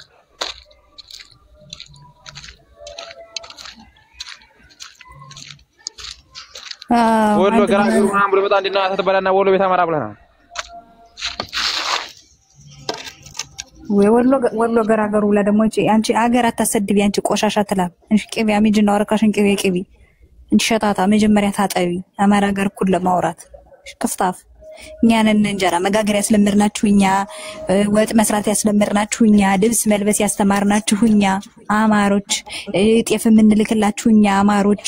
ወሎ ገራገሩ ምናምን ብሎ በጣም እናት ተበላና ወሎ ቤት አማራ ብለና ወሎ ገራገሩ ለደሞ አንቺ አገር አታሰድቢ አንቺ ቆሻሻ ትላም እንሽ ቅቤ አሚጅና ወረካሽን ቅቤ እንቺ ሸታታ መጀመሪያ ታጠቢ አማራ ጋር ኩል ለማውራት ክፍታፍ እኛንን እንጀራ መጋገር ያስለምርናችሁ እኛ ወጥ መስራት ያስለምርናችሁ እኛ ልብስ መልበስ ያስተማርናችሁ እኛ አማሮች ጤፍ ምንልክላችሁ እኛ አማሮች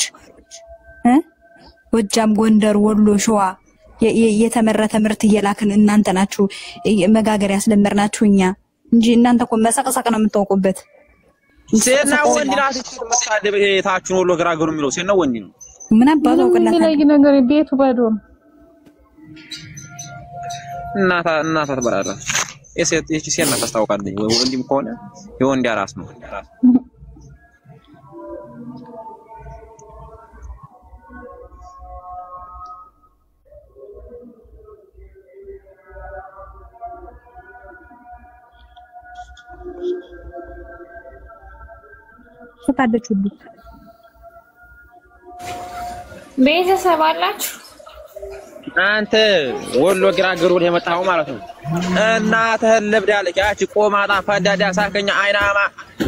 ወጃም ጎንደር ወሎ ሸዋ የተመረተ ምርት እየላክን እናንተ ናችሁ መጋገር ያስለምርናችሁ እኛ እንጂ እናንተ እኮ መሰቀሰቅ ነው የምታውቁበት ሴና ወንድ ናት ተመሳደበ ታችሁን ወሎ ገራገሩ የሚለው ሴና ወንድ ነው ምን አባቱ ቀላታ ላይ ነገር ቤቱ ባዶ እናታ ተበራራ የሴት ሴና ታስታውቃለች ወይ ወንድም ከሆነ የወንድ አራስ ነው ፈታደች ሁሉ ቤተሰብ አላችሁ አንተ ወሎ ገራገሩ ላይ መጣው ማለት ነው እናትህን ልብዳለች ያቺ ቆማጣ ፈዳዳ ሳከኛ አይናማ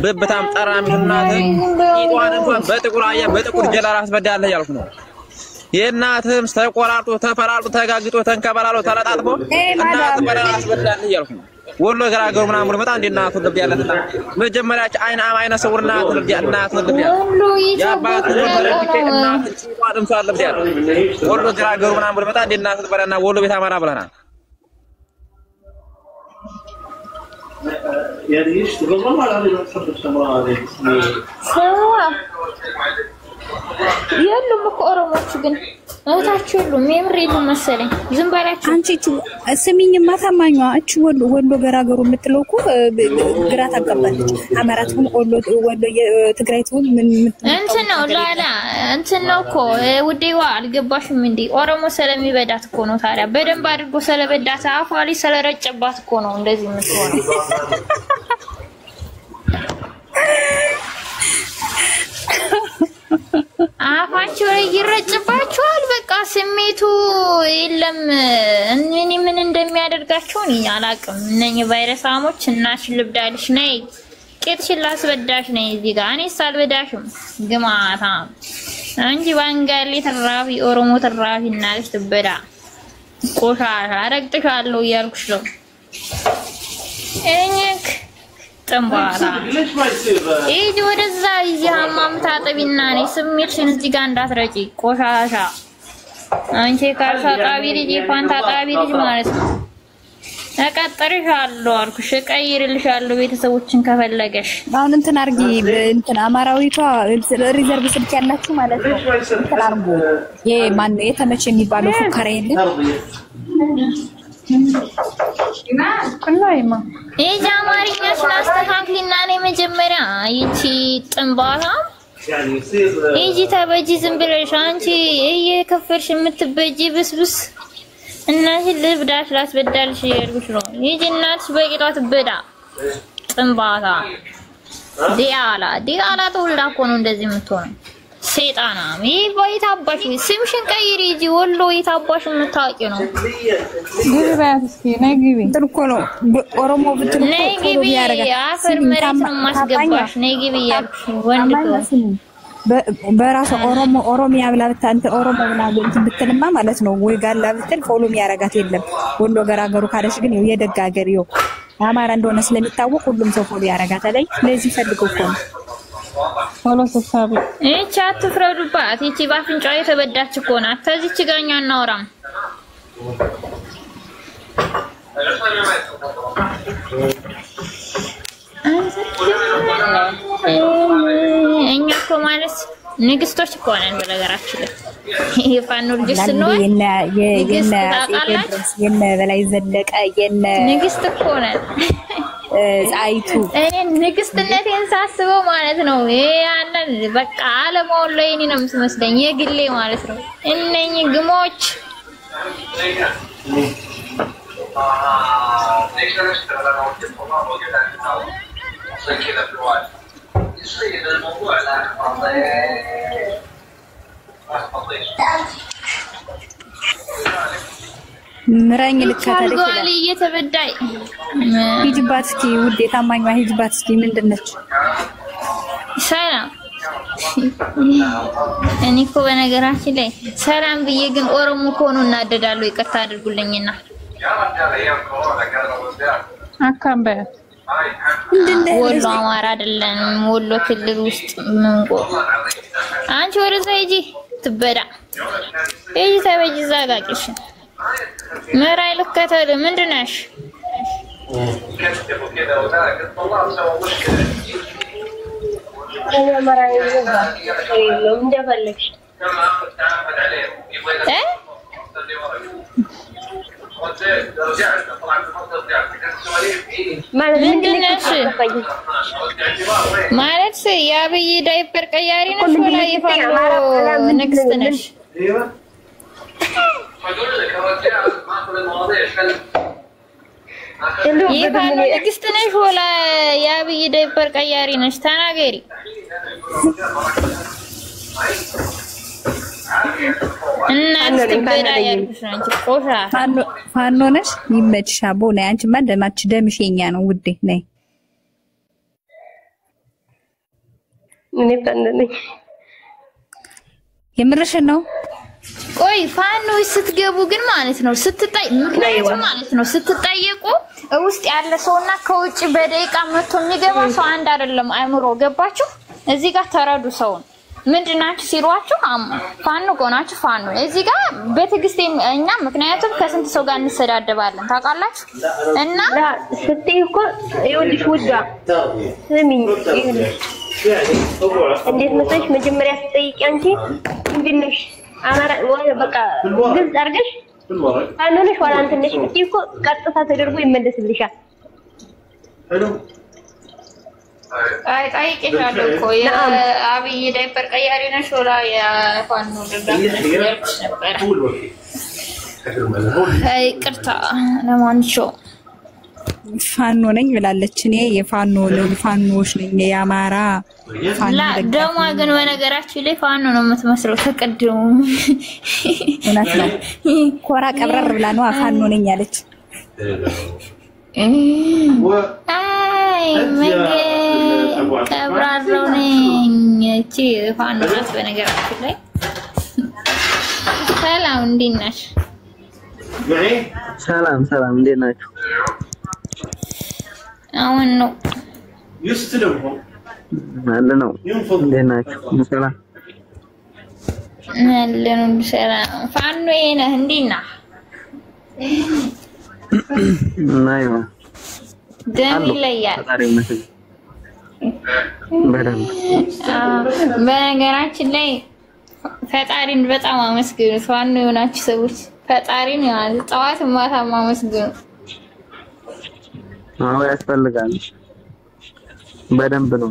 በበታም ጠራሚ እናትህ ይጧን እንኳን በጥቁር አያ በጥቁር ጀላራ አስበዳለህ ያልኩ ነው የእናትህም ተቆራርጦ ተፈራርጦ ተጋግጦ ተንከባላሎ ተለጣጥፎ እናት በራስ አስበዳል እያልኩ ወሎ ገራገሩ ምናምን ብሎ መጣ እንደ እናቱ ልብ ያለትና መጀመሪያች አይነ ሰውርና ልብ ያለ እናት ልብ ያለ ያባት ልብ እናት ጭቋድም ሰው ልብ ያለ ወሎ ገራገሩ ምናምን ብሎ መጣ እንደ እናት ልበራና ወሎ ቤት አማራ ብለና يعني ايش تقول والله العظيم ما تحب السمراء هذه የሉም እኮ ኦሮሞቹ ግን እህታችሁ የሉም የምር የሉም መሰለኝ ዝም ባላችሁ አንቺ ስሚኝማ ታማኟ እቺ ወሎ ገራገሩ የምትለው እኮ ግራ ታጋባለች አማራቱን ወሎ ትግራይቱን ምን እንትን ነው ላላ እንትን ነው እኮ ውዴዋ አልገባሽም እንዴ ኦሮሞ ስለሚበዳት እኮ ነው ታዲያ በደንብ አድርጎ ስለበዳት አፋሊ ስለረጨባት እኮ ነው እንደዚህ የምትሆነው አፋቸው ላይ ይረጭባቸዋል በቃ ስሜቱ የለም እኔ ምን እንደሚያደርጋቸው እኔ አላቅም እነኚህ ቫይረሳሞች እናሽ ልብዳልሽ ነይ ቄጥሽን ላስበዳሽ ነይ እዚህ ጋር እኔ ሳልበዳሽም ግማታ አንቺ ባንጋሊ ተራፊ ኦሮሞ ተራፊ እናልሽ ትበዳ ቆሻሻ አረግጥሻለሁ እያልኩሽ ነው እኔክ ጥምባራ እጂ ወደዛ እዚህ ሀማም ታጠቢና ነይ ስሜትሽን እዚህ ጋር እንዳትረጪ ቆሻሻ አንቺ ካርሳ ጣቢሪ ዲፋንታ ጣቢሪ ማለት ነው አቀጥርሻለሁ አልኩሽ ቀይርልሻለሁ ቤተሰቦችን ከፈለገሽ አሁን እንትን አርጊ እንትን አማራዊቷ ሪዘርቭ ስልክ ያላችሁ ማለት ነው እንትን አርጉ የማን የተመቸ የሚባለው ፉከራ የለም ከላይማ አማርኛሽን አስተካክሊና ነይ መጀመሪያ ይቺ ጥንባታ ይጂ ተበጂ ዝም ብለሽ አንቺ እየከፈርሽ የምትበጂ ብስብስ እናሽ ልብዳሽ ላስበዳልሽ ይርጉሽ ነው ይጂ እናትሽ በቂጧ ትበዳ ጥንባታ ዲያላ ተውልዳ እኮ ነው እንደዚህ የምትሆነው ሰይጣና ይባይታባሽ ስምሽን ቀይሪ ይጂ ወሎ ይታባሽ የምታውቂ ነው ግቢያት እስኪ ነይ ግቢ እኮ ነው ኦሮሞ ብትል ነይ ግቢ አፈር መሬት ነው ማስገባሽ ነይ ግቢ ያልኩሽ ወንድ በራሱ ኦሮሚያ ብላ ብታንተ ኦሮሞ ብላ ብትልማ ማለት ነው ወይ ጋላ ብትል ፎሎ የሚያረጋት የለም ወሎ ገራገሩ ካለሽ ግን የደግ ሀገር ይው አማራ እንደሆነ ስለሚታወቅ ሁሉም ሰው ፎሎ ያረጋታል ለዚህ ፈልገው እኮ ነው ፎሎ ሰሳቢ እቺ አትፍረዱባት እቺ ባፍንጫው የተበዳች እኮ ናት ተዚች ጋኛ እናወራም እኛ እኮ ማለት ንግስቶች እኮ ነን በነገራችን ላይ የፋኖ ልጅ ነው የነ በላይ ዘለቀ የነ ንግስት እኮ ነን ጻይቱ እኔ ንግስትነቴን ሳስበው ማለት ነው ያንን በቃ አለማው ላይ እኔ ነው የምመስለኝ የግሌ ማለት ነው እነኚህ ግሞች ምራኝ ልከታለች ይላል እየተበዳይ ሂጅባት እስኪ ውዴ ታማኝዋ ሂጅባት እስኪ ምንድነች ሰላም እኔ እኮ በነገራችን ላይ ሰላም ብዬ ግን ኦሮሞ ሆኖ እናደዳለሁ ይቅርታ አድርጉልኝና አካምበ ወሎ አማራ አይደለም ወሎ ክልል ውስጥ ምንቆ አንቺ ወደዛ ሂጂ ትበዳ ሂጂ ተበጂ ዛጋቂሽ መራይ ልከተል ምንድነሽ መራይ ነው እንደፈለግሽ ማለት የአብይ ዳይፐር ቀያሪ ነሽ ወላ የፋኖ ንግስት ነሽ የፋኖ ንግስት ነሽ ወላ የአብይ ዳይፐር ቀያሪ ነሽ ተናገሪ እና ትበዳ ያልኩሽ አንቺ ቆሻ ፋኖ ነሽ ይመችሽ አቦ ነይ አንቺማ ደማች ደምሽ የኛ ነው ውዴ ነይ እኔ ፈነነኝ የምርሽ ነው ቆይ ፋኖ ስትገቡ ግን ማለት ነው ምክንያቱም ማለት ነው ስትጠየቁ ውስጥ ያለ ሰውና ከውጭ በደቂቃ መጥቶ የሚገባ ሰው አንድ አይደለም አይምሮ ገባችሁ እዚህ ጋር ተረዱ ሰውን ምንድናችሁ ሲሏችሁ ፋኖ ቆናችሁ ፋኖ እዚህ ጋር በትግስት እኛ ምክንያቱም ከስንት ሰው ጋር እንሰዳደባለን ታውቃላችሁ እና ስትይ እኮ ይኸውልሽ ውዷ ስሚኝ እንዴት መሰለሽ መጀመሪያ ስትጠይቂ አንቺ ምንድነሽ አማራ ወይ በቃ ግልጽ አድርገሽ አንነሽ ወላ አንተ ነሽ ስትይ እኮ ቀጥታ ተደርጎ ይመለስልሻል አይ ጠይቄሻለሁ እኮ የአብይ ዳይፐር ቀያሪ ነሽ ወላ የፋኖ ደጋፊ ነበር አይ ቅርታ ለማንኛውም ፋኖ ነኝ ብላለች እኔ ፋኖዎች ነኝ የአማራ ፋኖ ደግሞ ግን በነገራችን ላይ ፋኖ ነው የምትመስለው ተቀድሙ እውነት ነው ኮራ ቀብረር ብላ ነው ፋኖ ነኝ ያለች አይ መገ ቀብራለው ነኝ እቺ ፋኖ ናት በነገራችን ላይ ሰላም እንዴት ነሽ ሰላም እንዴት ናችሁ አሁን ነው አለ ነው እንዴት ናችሁ ሰላም አለን ሰላም ፋኖ ነህ እንዴት ነህ ናይዋ ደም ይለያል በነገራችን ላይ ፈጣሪን በጣም አመስግኑ ፋኖ የሆናችሁ ሰዎች ፈጣሪን ያለ ጠዋት ማታ አመስግኑ አዎ ያስፈልጋል በደንብ ነው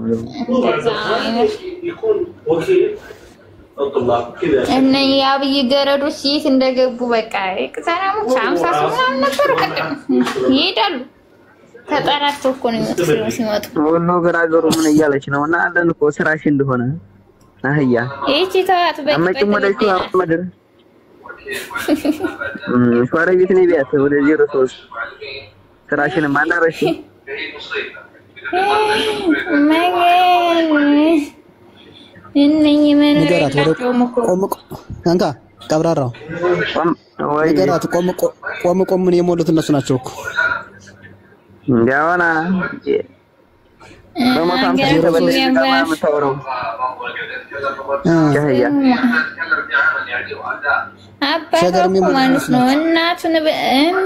እነ የአብይ ገረዶች የት እንደገቡ በቃ ቅጠናሞች 50 ሰው ምናምን ነበሩ ቀደም ይሄዳሉ ተጠራርተው እኮ ነው የሚመጡት ሲመጡ ወሎ ገራገሩ ምን እያለች ነውና አለን እኮ ስራሽ እንደሆነ አህያ እቺ ተዋት በቃ አመጭም ወደሱ አመድር ሸዋሮቢት ነው ቢያት ወደ 03 ስራሽን ማናረሽ እነኝ ምን ንገራት ወደ ቆምቆ አንተ ቀብራራው ንገራት ቆምቆ ምን የሞሉት እነሱ ናቸው እኮ እንዲያውና በማታም ተበለሽ ጋር መታወረው ያያ አባቱ ማለት ነው እናቱን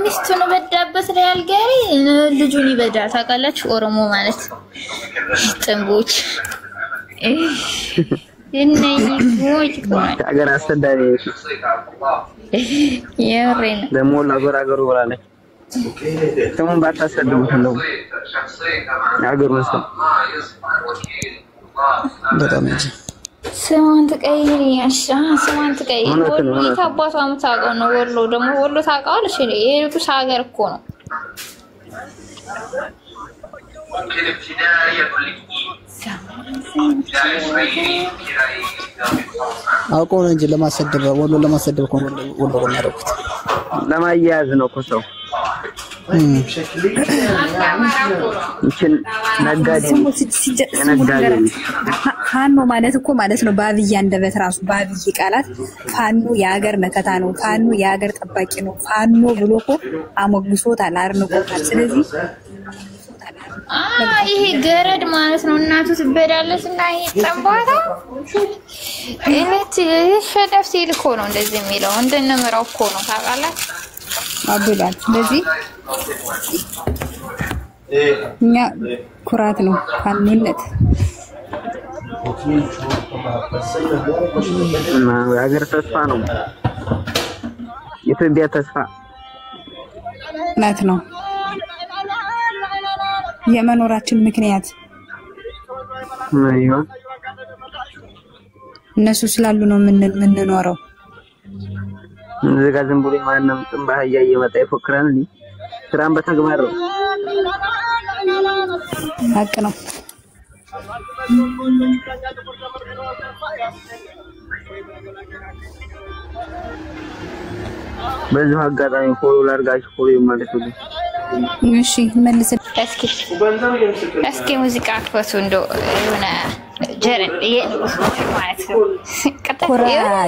ሚስቱን በዳበት ላይ አልጋሪ ልጁን ይበዳል ታውቃላችሁ ኦሮሞ ማለት ጥንቦች እነኝ ሞች አገር አስተዳሪ የሬን ደሞ ለአገሩ ብላለች ተሞን ባታሰደቡት ነው አገሩ ነው በጣም እንጂ ስማን ተቀይሪ አሻ ስማን ተቀይሪ ወሎ ታባቷ የምታውቀው ነው ወሎ ደግሞ ወሎ ታውቃለሽ የሩስ ሀገር እኮ ነው አውቆ ነው እንጂ ለማሰደብ ወሎ ለማሰደብ እኮ ወሎ ነው ያደረኩት ለማያያዝ ነው እኮ ሰው እንችን ነጋዴ ፋኖ ማለት እኮ ማለት ነው በአብይ አንደበት ራሱ በአብይ ቃላት ፋኖ የሀገር መከታ ነው ፋኖ የሀገር ጠባቂ ነው ፋኖ ብሎ እኮ አሞግሶታል አድንቆታል ስለዚህ ይሄ ገረድ ማለት ነው እናቱ ትበዳለች እና ይሄ ጠንባታ እለት ሸደፍ ሲል እኮ ነው እንደዚህ የሚለው እንደነመራው እኮ ነው ታውቃላችሁ አብላል ስለዚህ እኛ ኩራት ነው ፋኖነት የሀገር ተስፋ ነው የኢትዮጵያ ተስፋ ናት ነው የመኖራችን ምክንያት አይዋ እነሱ ስላሉ ነው የምንኖረው እዚህ ጋር ዝም ብሎ ማንንም ጥንባህ እየመጣ ይፎክራል እንዴ ስራን በተግባር ነው ሀቅ ነው በዚህ አጋጣሚ ፎሎ ላርጋችሁ ፎሎ ማለት ነው እሺ መልስ እስኪ ሙዚቃ አክፈቱ እንደው የሆነ ጀረን ማለት ነው ኮራ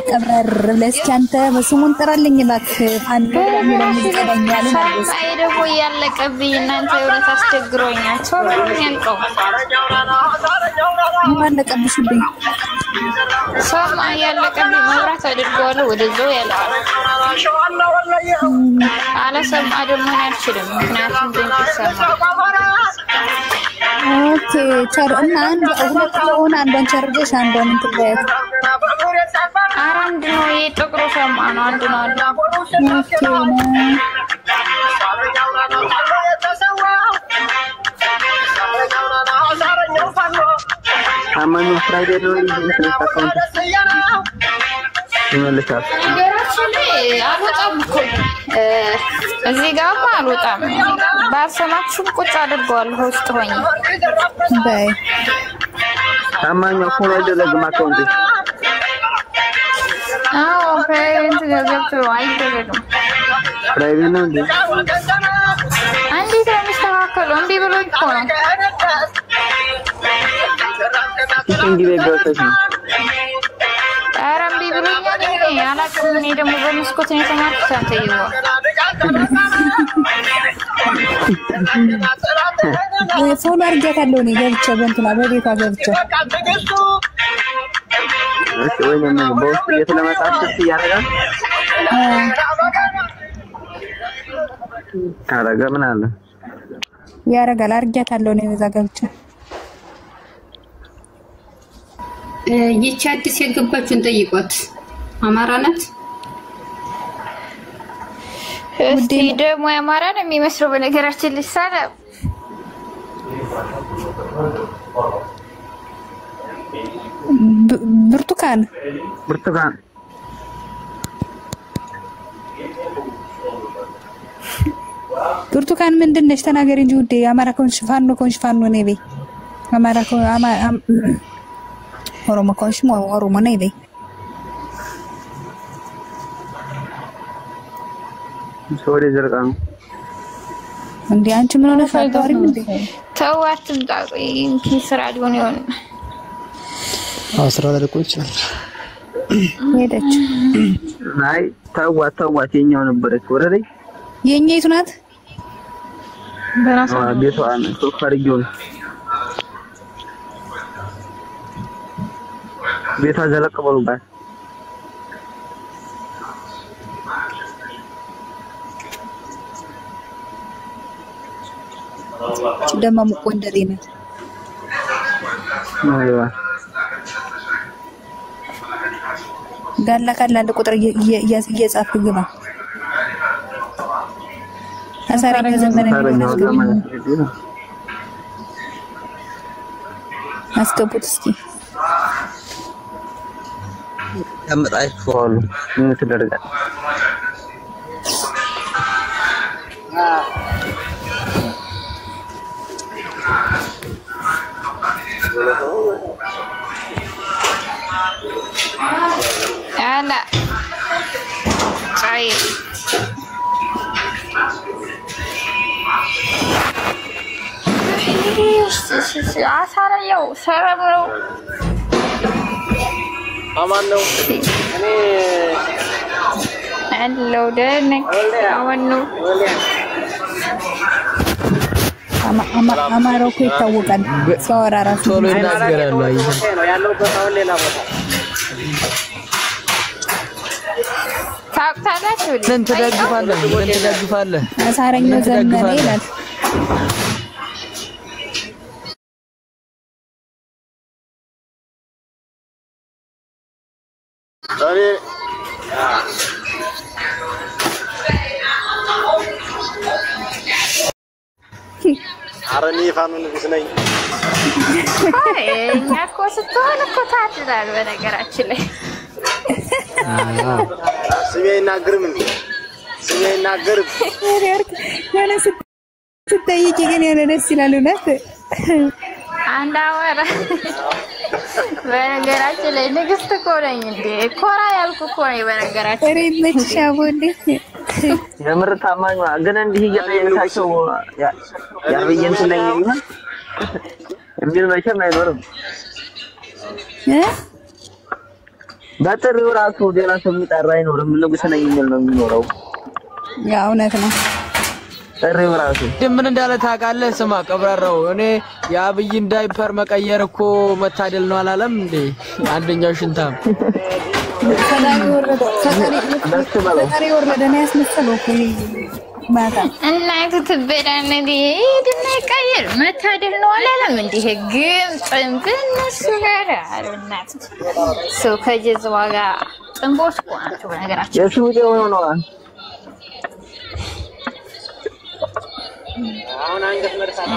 ቀብረር ብለሽ አንተ በስሙን ጥራልኝ እባክህ አንተ ለምን ይቀደኛል ሰማይ ደግሞ ያለቀብኝ እናንተ ወራት አስቸግሮኛል ቶሎ ያልቀው ማን ለቀብሽብኝ ሰማይ ያለቀብኝ መብራት አድርገዋለሁ ወደዛው ያለው አለሰማ ደግሞ አልችልም ምክንያቱም ድንቅ ኦኬ ቻር እና አንድ ሁለት ሆነ አንዷን ቸርገሽ አንዷን እንትበያት አራንድ ነው የጥቁሩ ሰማ ነው አንድ ነው አማኑ ፍራይዴ ነው አካውንት ይመልሳል አልወጣም እኮ እዚህ ጋርማ አልወጣም ባልሰማችሁም ቁጭ አድርገዋለሁ ውስጥ ሆኜ በይ አማኑ ፎሎ አይደረግም አካውንት አዎ ፕራይቬት ገብቶ አይደረግም ፕራይቬት ነው እንዴ አንዴት የሚስተካከለው እንዴ ብሎ እኮ ነው እንዴ በጋውተሽ ነው አራምቢ ብሎኛል እኔ አላውቅም እኔ ደግሞ በመስኮት ነው የተማርኩት አንተ ይወው ወይ ፎሎ አድርጌታለሁ እኔ ገብቼ በእንትና በቤቷ ገብቼ እሺ ወይ ነው በውስጥ እየተለመጣችሁት ያረጋል አረጋ ምን አለ ያረጋል አድርጌታለሁ እኔ በዛ ገብቼ ይቺ አዲስ የገባችውን ጠይቋት አማራ ናት እስቲ ደግሞ አማራ ነው የሚመስለው በነገራችን ልሳለ ብርቱካን ብርቱካን ምንድነሽ ተናገሪ እንጂ ውዴ አማራ ኮንሽ ፋኖ ነይ በይ አማራ ኦሮሞ ኮንሽ ኦሮሞ ነይ በይ ሶሪ ዘርቃም እንዴ አንቺ ምን ሆነሽ አታወሪም እንዴ ተዋትም ጣቆይ እንኪ ስራ ሊሆን ይሆን ስራ ላይ ቆይ ይችላል ሄደች አይ ተዋት የኛው ነበረች ወረደ የኛይቱ ናት በራሷ ቤቷ ነው ሶፋርጊው ቤቷ ዘለቅ ብሎባት ደማሙ ቆንደሬ ናት አይዋ ጋላ ካለ አንድ ቁጥር እየጻፍክ ግባ አሳረኝ ዘመነ አስገቡት እስኪ ያመጣችኋል ምን ትደረጋል أنا طيب عسى يو سلام አማን ነው እኔ አለው ደነክ አወኑ አማራው እኮ ይታወቃል ሲያወራ ራሱ ቶሎ ይናገራሉ ያለው ቦታው ሌላ ቦታ ታውቃላችሁ ምን ትደግፋለህ አሳረኛው ዘመነ ይላል አረኒ ፋኑ ንጉስ ነኝ አይ እኛኮ ስትሆን እኮ ታድላል በነገራችን ላይ ስሜ ይናገርም ስሜ ይናገርም ያለ ስትጠይቂ ግን ያለ ደስ ይላል እውነት አንድ አወራ በነገራችን ላይ ንግስት እኮ ነኝ እንዴ ኮራ ያልኩ እኮ ነኝ በነገራችን እሬ መቻው እንዴ የምር ታማኝ ግን እንዲህ እያየታቸው ያርበየን ስለኝ የሚል መቼም አይኖርም በጥሪው ራሱ ሌላ ሰው የሚጠራ አይኖርም። ንጉስ ነኝ የሚል ነው የሚኖረው። ያው እውነት ነው። ጥሪው ራሱ ምን እንዳለ ታውቃለህ? ስማ ቀብራራው፣ እኔ የአብይን ዳይፐር መቀየር እኮ መታደል ነው አላለም እንዴ? አንደኛው ሽንታም ፈጣሪ ወረደ ነው ያስመሰለው እኮ ማታ እና ትበዳነዲ ድና ይቀየር መታደል ነው አላለም እንዴ? ግን ጥንብነሱ ጋር አልናት ሰው ከጀዝዋ ጋር ጥንቦች ቆናቸው ነገራችን የሱዴ ነው። አሁን አንገት መርሳት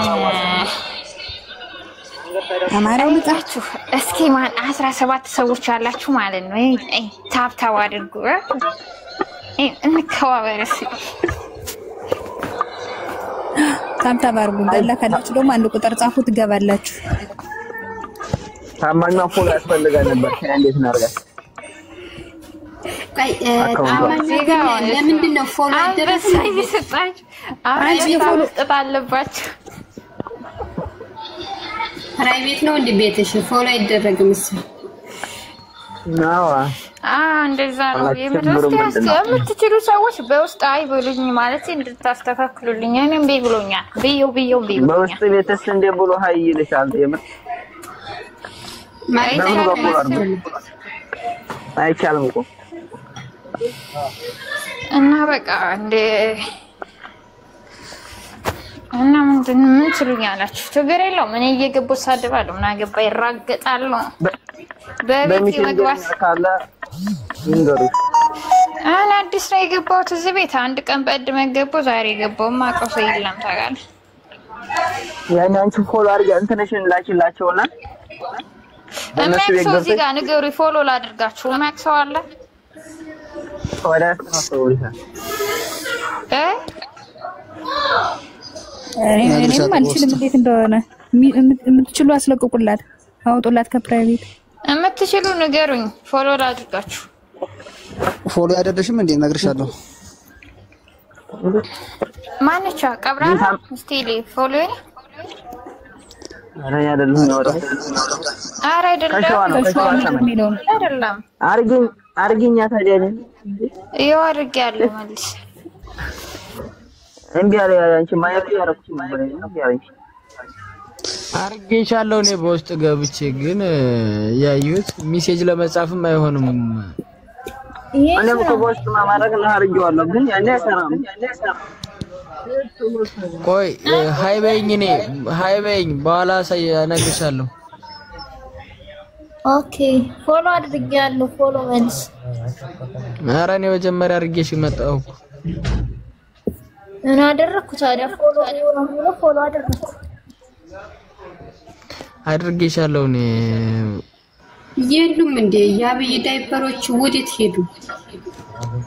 አማራው ልጣችሁ እስኪ ማን 17 ሰዎች ያላችሁ ማለት ነው። ታብታው አድርጉ እንከባበርስ ታብታው አድርጉ። ካላችሁ ደግሞ አንድ ቁጥር ጻፉ ትገባላችሁ። ታማኛ ፎሎ ያስፈልጋል ነበር። እንዴት እናርጋለን? ለምንድን ነው ፎሎ አደረሰኝ ይሰጣችሁ? ፎሎ አለባችሁ። ፕራይቬት ነው እንዴ ቤትሽ? ፎሎ አይደረግም እሱ ነው። እንደዛ ነው የምትችሉ ሰዎች በውስጥ አይበሉኝ ማለት እንድታስተካክሉልኝ እኔም ብሎኛል። ብየው በውስጥ ቤትስ እንደ ብሎ ሀይ ይልሻል። የምር አይቻልም እኮ እና በቃ እና ምን ትሉኛላችሁ? ችግር የለውም። እኔ እየገባሁ ሳድባለሁ ምን አገባኝ፣ ይራገጣለሁ። በቤት መግባት ካለ ይንገሩ። አና አዲስ ነው የገባሁት እዚህ ቤት። አንድ ቀን በእድ መገባሁ። ዛሬ የገባሁ ማቀው ሰው የለም ታውቃለህ። ያን አንቺ ፎሎ አድርጊ እንትነሽን ላኪላቸውና እነሱ ቤት እዚህ ጋር ንገሩ። ፎሎ ላድርጋችሁ ማክሰው አለ ወደ ሰውልታ እኔም አልችልም። እንዴት እንደሆነ የምትችሉ አስለቅቁላት፣ አውጡላት ከፕራይቬት። የምትችሉ ንገሩኝ፣ ፎሎ ላድርጋችሁ። ፎሎ ያደረሽም እንዴ? እነግርሻለሁ። ማንቻ ቀብራራ ስቲሊ ፎሎ አረኛ አይደለም ነው ወጣ አይደለም አርግኛ ታዲያ ይኸው አድርጌያለሁ። መልስ እንዴ አለ አንቺ ማየት ያረኩት ነበር ነው ያለኝ። አርጌሻለሁ እኔ በውስጥ ገብቼ ግን ያዩት ሜሴጅ ለመጻፍም አይሆንም። እኔ በውስጥ ማማረግ ነው አርጌዋለሁ ግን ያኔ አይሰራም። ቆይ ሃይበይኝ እኔ ሃይበይኝ በኋላ እነግርሻለሁ። ኦኬ ፎሎ አድርጌያለሁ። ፎሎ መልስ ኧረ እኔ መጀመሪያ አድርጌሽ መጣሁ። እና አደረኩ ታዲያ ፎሎ አደረኩ። አድርጌሻለሁ እኔ የሉም እንዴ የአብይ ዳይፐሮች ወዴት ሄዱ?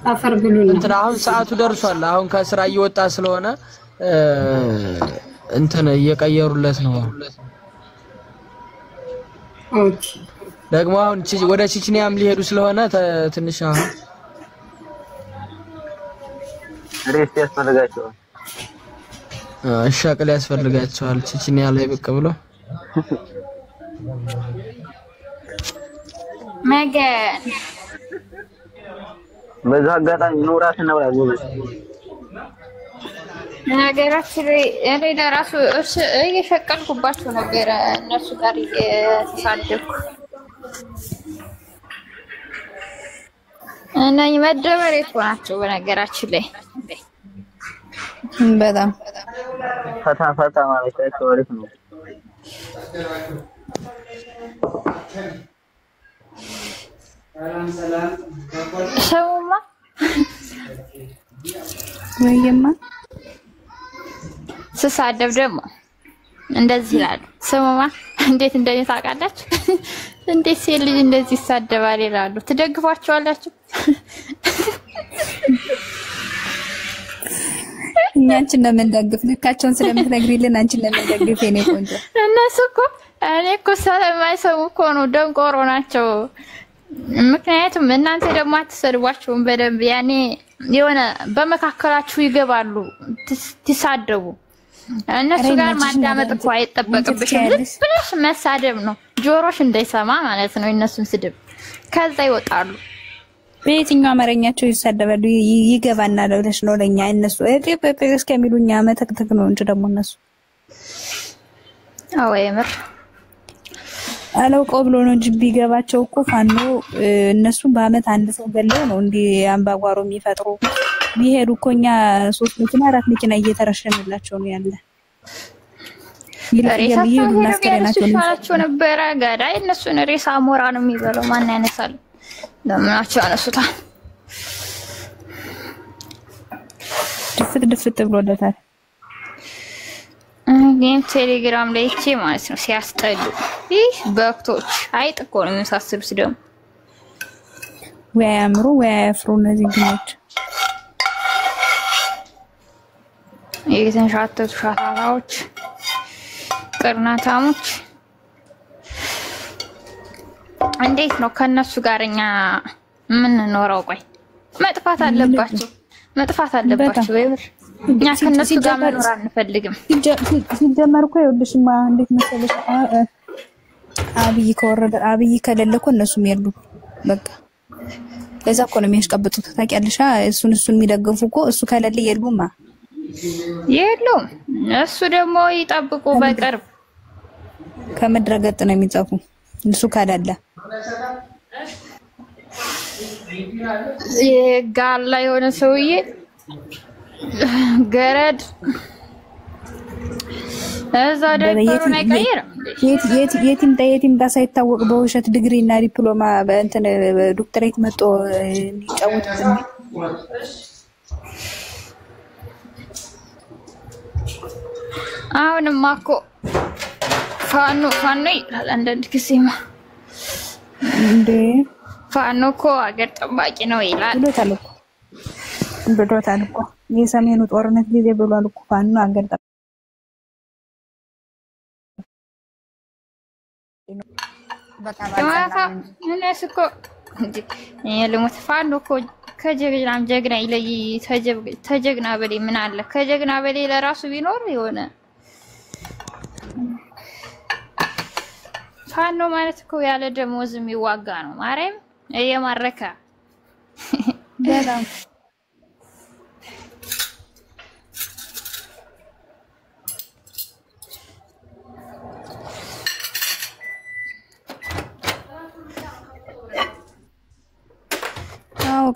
አፈር ብሉና እንትን አሁን ሰዓቱ ደርሷል። አሁን ከስራ እየወጣ ስለሆነ እንትን እየቀየሩለት ነው። ኦኬ ደግሞ አሁን ወደ ቺችኒያም ሊሄዱ ስለሆነ ትንሽ አሁን ሬስት ያስፈልጋቸዋል። ሻቅል ያስፈልጋቸዋል። ቺችኒያ ላይ ብቅ ብሎ መገን በዛ አጋጣሚ ኑራት ነው ያጎበዝ ነገራችን እኔ ለራሱ እየሸቀልኩባቸው ነበር እነሱ ጋር እየተሳደብኩ እና መደበሬ እኮ ናቸው በነገራችን ላይ በጣም ፈታ ማለት አሪፍ ነው። ሰውማ ወይማ ስሳደብ ደግሞ እንደዚህ ይላሉ። ስሙማ እንዴት እንደኔ ታውቃላችሁ? እንዴት ሴት ልጅ እንደዚህ ይሳደባል ይላሉ። ትደግፏቸዋላችሁ? እኛ አንቺን ነው የምንደግፍ። ልካቸውን ስለምትነግሪልን አንቺን ነው የምንደግፍ። የኔ ቆንጆ እነሱ እኮ እኔ እኮ ስለማይሰሙ እኮ ነው፣ ደንቆሮ ናቸው። ምክንያቱም እናንተ ደግሞ አትሰድቧቸውም በደንብ። ያኔ የሆነ በመካከላችሁ ይገባሉ ትሳደቡ። እነሱ ጋር ማዳመጥ እኮ አይጠበቅብሽም። ዝም ብለሽ መሳደብ ነው። ጆሮሽ እንዳይሰማ ማለት ነው የነሱን ስድብ። ከዛ ይወጣሉ። በየትኛው አማርኛቸው ይሳደባሉ? ይገባናል ብለሽ ነው ለኛ እነሱ እስከሚሉኛ መተክተክ ነው እንጂ ደግሞ እነሱ አዎ የምር አላውቀው ብሎ ነው እንጂ ቢገባቸው እኮ ፋኖ እነሱ በአመት አንድ ሰው ገለው ነው እንዴ አምባጓሮ የሚፈጥሩ። ቢሄዱ እኮ እኛ 3 መኪና 4 መኪና እየተረሸነላቸው ነው ያለ። ሬሳቸው ነበረ ጋዳይ እነሱን ሬሳ አሞራ ነው የሚበለው። ማን ያነሳል? ለምናቸው አነሱታል። ድፍት ብሎለታል። ግን ቴሌግራም ላይ እቺ ማለት ነው ሲያስጠሉ ይህ በክቶች አይጥ እኮ ነው የሚሳስብስ ደግሞ ወይ አምሮ ወይ አፍሮ እነዚህ ግኖች የተንሻተቱ ሻታዎች ቅርናታሞች እንዴት ነው ከነሱ ጋር እኛ ምን ኖረው? ቆይ መጥፋት አለባቸው ወይ እኛ ከነሱ ጋር መኖር አንፈልግም። ሲጀመር እኮ ይኸውልሽማ እንዴት መሰለሽ አብይ ከሌለ እኮ እነሱም የሉ በቃ ለዛ እኮ ነው የሚያሽቀብጡት ታውቂያለሽ። እሱን የሚደግፉ እኮ እሱ ከሌለ የሉማ የሉም። እሱ ደግሞ ይጠብቁ በቅርብ ከምድረ ገጽ ነው የሚጠፉ እሱ ካላለ የጋላ የሆነ ሰውዬ ገረድ እዛ ደብተሩን አይቀይርም። የቲም ዳ ሳይታወቅ በውሸት ዲግሪና ዲፕሎማ በእንትን ዶክተሬት መጥቶ እንዲጫወት አሁንማ እኮ ፋኖ ይላል አንዳንድ ጊዜማ እንዴ ፋኖ እኮ አገር ጠባቂ ነው ይላል። ብሎታል እኮ የሰሜኑ ጦርነት ጊዜ ብሏል እኮ ፋኖ አገር ጠባቂ እነሱ እኮ የልሞት ፋኖ እኮ ከጀግናም ጀግና ይለይ ተጀግና በሌ ምን አለ? ከጀግና በሌ ለራሱ ቢኖር የሆነ ፋኖ ማለት እኮ ያለ ደሞዝ የሚዋጋ ነው። ማርያም እየማረከ በጣም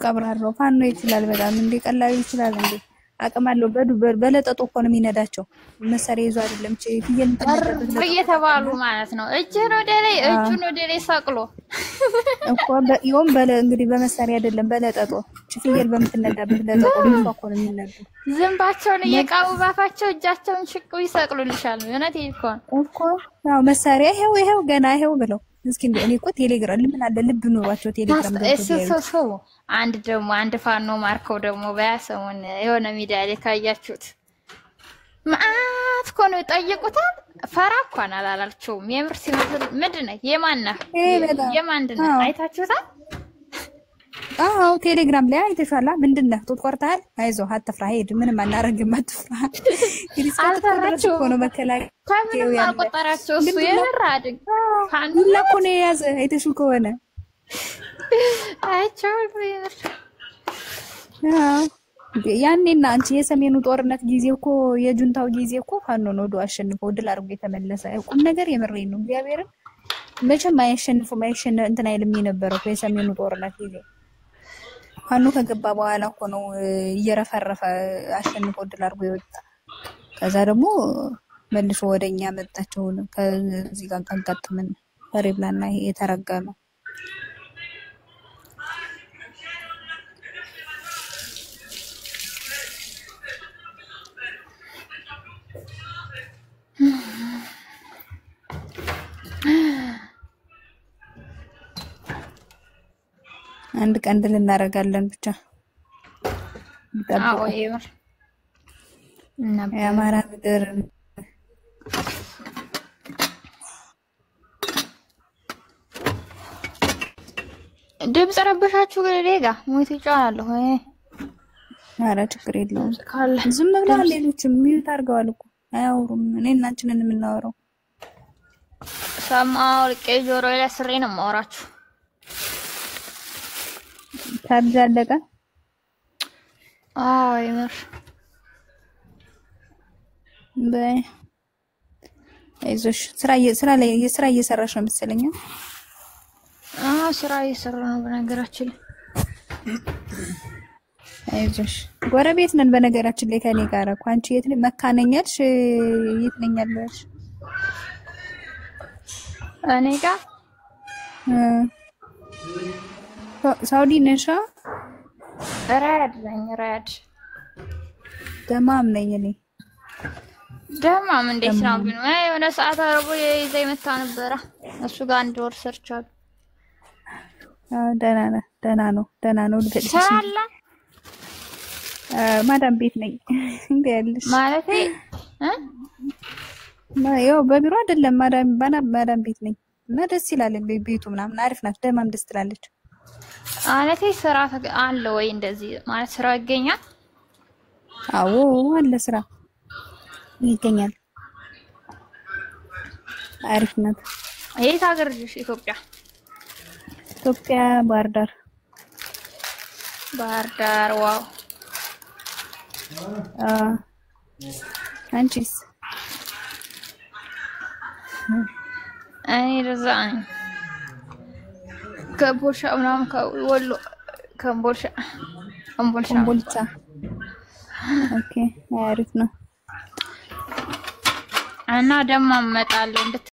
ቀብራራው ፋኖ ይችላል በጣም እንዴ ቀላል ይችላል እንዴ አቅም አለው። በለጠጦ እኮ ነው የሚነዳቸው መሳሪያ ይዞ አይደለም ፍየል እየተባሉ ማለት ነው። እጁን ወደ ላይ ሰቅሎ እኮ ይሁን እንግዲህ በመሳሪያ አይደለም በለጠጦ ፍየል በምትነዳበት ለጠጦ እኮ ነው የሚነዱ። ዝምባቸውን እየቃሙ ባፋቸው እጃቸውን ሽቁ ይሰቅሉልሻል። እውነት እኮ ያው መሳሪያ ይሄው ገና ይሄው ብለው እስኪ እኔ እኮ ቴሌግራም ምን አለ ልብ ኑሯቸው ቴሌግራም ሰው አንድ ፋኖ ማርከው ደግሞ በያሰሙን የሆነ ሚዲያ ላይ ካያችሁት ማአት እኮ ነው ጠይቁታል። ፈራ እንኳን አላላችሁም። የምር ሲመስል ምንድን ነው የማንድነው አይታችሁታል? አዎ ቴሌግራም ላይ አይተሻላ። ምንድነው ጡት ቆርጠሃል? አይዞህ አትፍራ፣ ሄድ ምንም አናረግም አትፍራ። አልፈራችሁ ነው መከላከያ ከምንም አልቆጠራችሁ። እሱ የምር አድግ ሁላ እኮ ነው የያዘ አይተሹ ከሆነ አይቻው ያኔና አንቺ የሰሜኑ ጦርነት ጊዜ እኮ የጁንታው ጊዜ እኮ ፋኖ ነው ዶ አሸንፈው ድል አድርጎ የተመለሰ ቁም ነገር የምሬን ነው። እግዚአብሔርን መቼም አይሸንፉም እንትን አይልም የነበረው የሰሜኑ ጦርነት ጊዜ ፋኖ ከገባ በኋላ እኮ ነው እየረፈረፈ አሸንፎ ድል አድርጎ የወጣ። ከዛ ደግሞ መልሶ ወደኛ መጣቸው ከዚህ ጋር ቀንቀጥምን ፈሪብላና ይሄ የተረገመ አንድ ቀን ድል እናደርጋለን ብቻ አዎ ይወር የአማራ ምድር ድምጽ ረበሻችሁ ገሌጋ ሞት ይጫናለሁ። ኧረ ችግር የለውም ዝም ብለዋል። ሌሎችም ሚዩት አድርገዋል እኮ አያወሩም። እኔ እና አንቺ ነን የምናወራው። ሰማው ጆሮ ላይ ስሬ ነው የማወራችሁ። ቻርጅ አለቀ? አዎ ይመር በይ አይዞሽ። ስራ እየሰራሽ ነው መሰለኝ። ስራ እየሰራ ነው በነገራችን ላይ። አይዞሽ ጎረቤት ነን በነገራችን ላይ ከኔ ጋር እኮ። አንቺ የት ነኝ መካነኛልሽ? የት ነኝ ያለሽ? እኔ ጋር ሳውዲ ነሽ? ራያድ ነኝ። ራያድ ደማም ነኝ እኔ። ደማም እንዴት ነው ግን? የሆነ ሰዓት አረቦ ይዘይ መታ ነበር። እሱ ጋር አንድ ወር ሰርቻለሁ። ደህና ነው ልፈልሽ ሰላላ ማዳም ቤት ነኝ። እንዴ ያለሽ ማለቴ ያው በቢሮ አይደለም ማዳም ቤት ነኝ እና ደስ ይላል ቤቱ ምናምን አሪፍ ናት። ደማም ደስ ትላለች። ማለቴ ስራ አለ ወይ እንደዚህ ማለት ስራ ይገኛል? አዎ አለ ስራ ይገኛል። አሪፍ ናት። የት ሀገር ልጅ? ኢትዮጵያ ባህር ዳር። ዋው አንቺስ? እኔ ደዛ ነኝ ከቦልሻ ምናምን ከወሎ ከምቦልሻ ኦኬ አሪፍ ነው። እና ደማም እመጣለሁ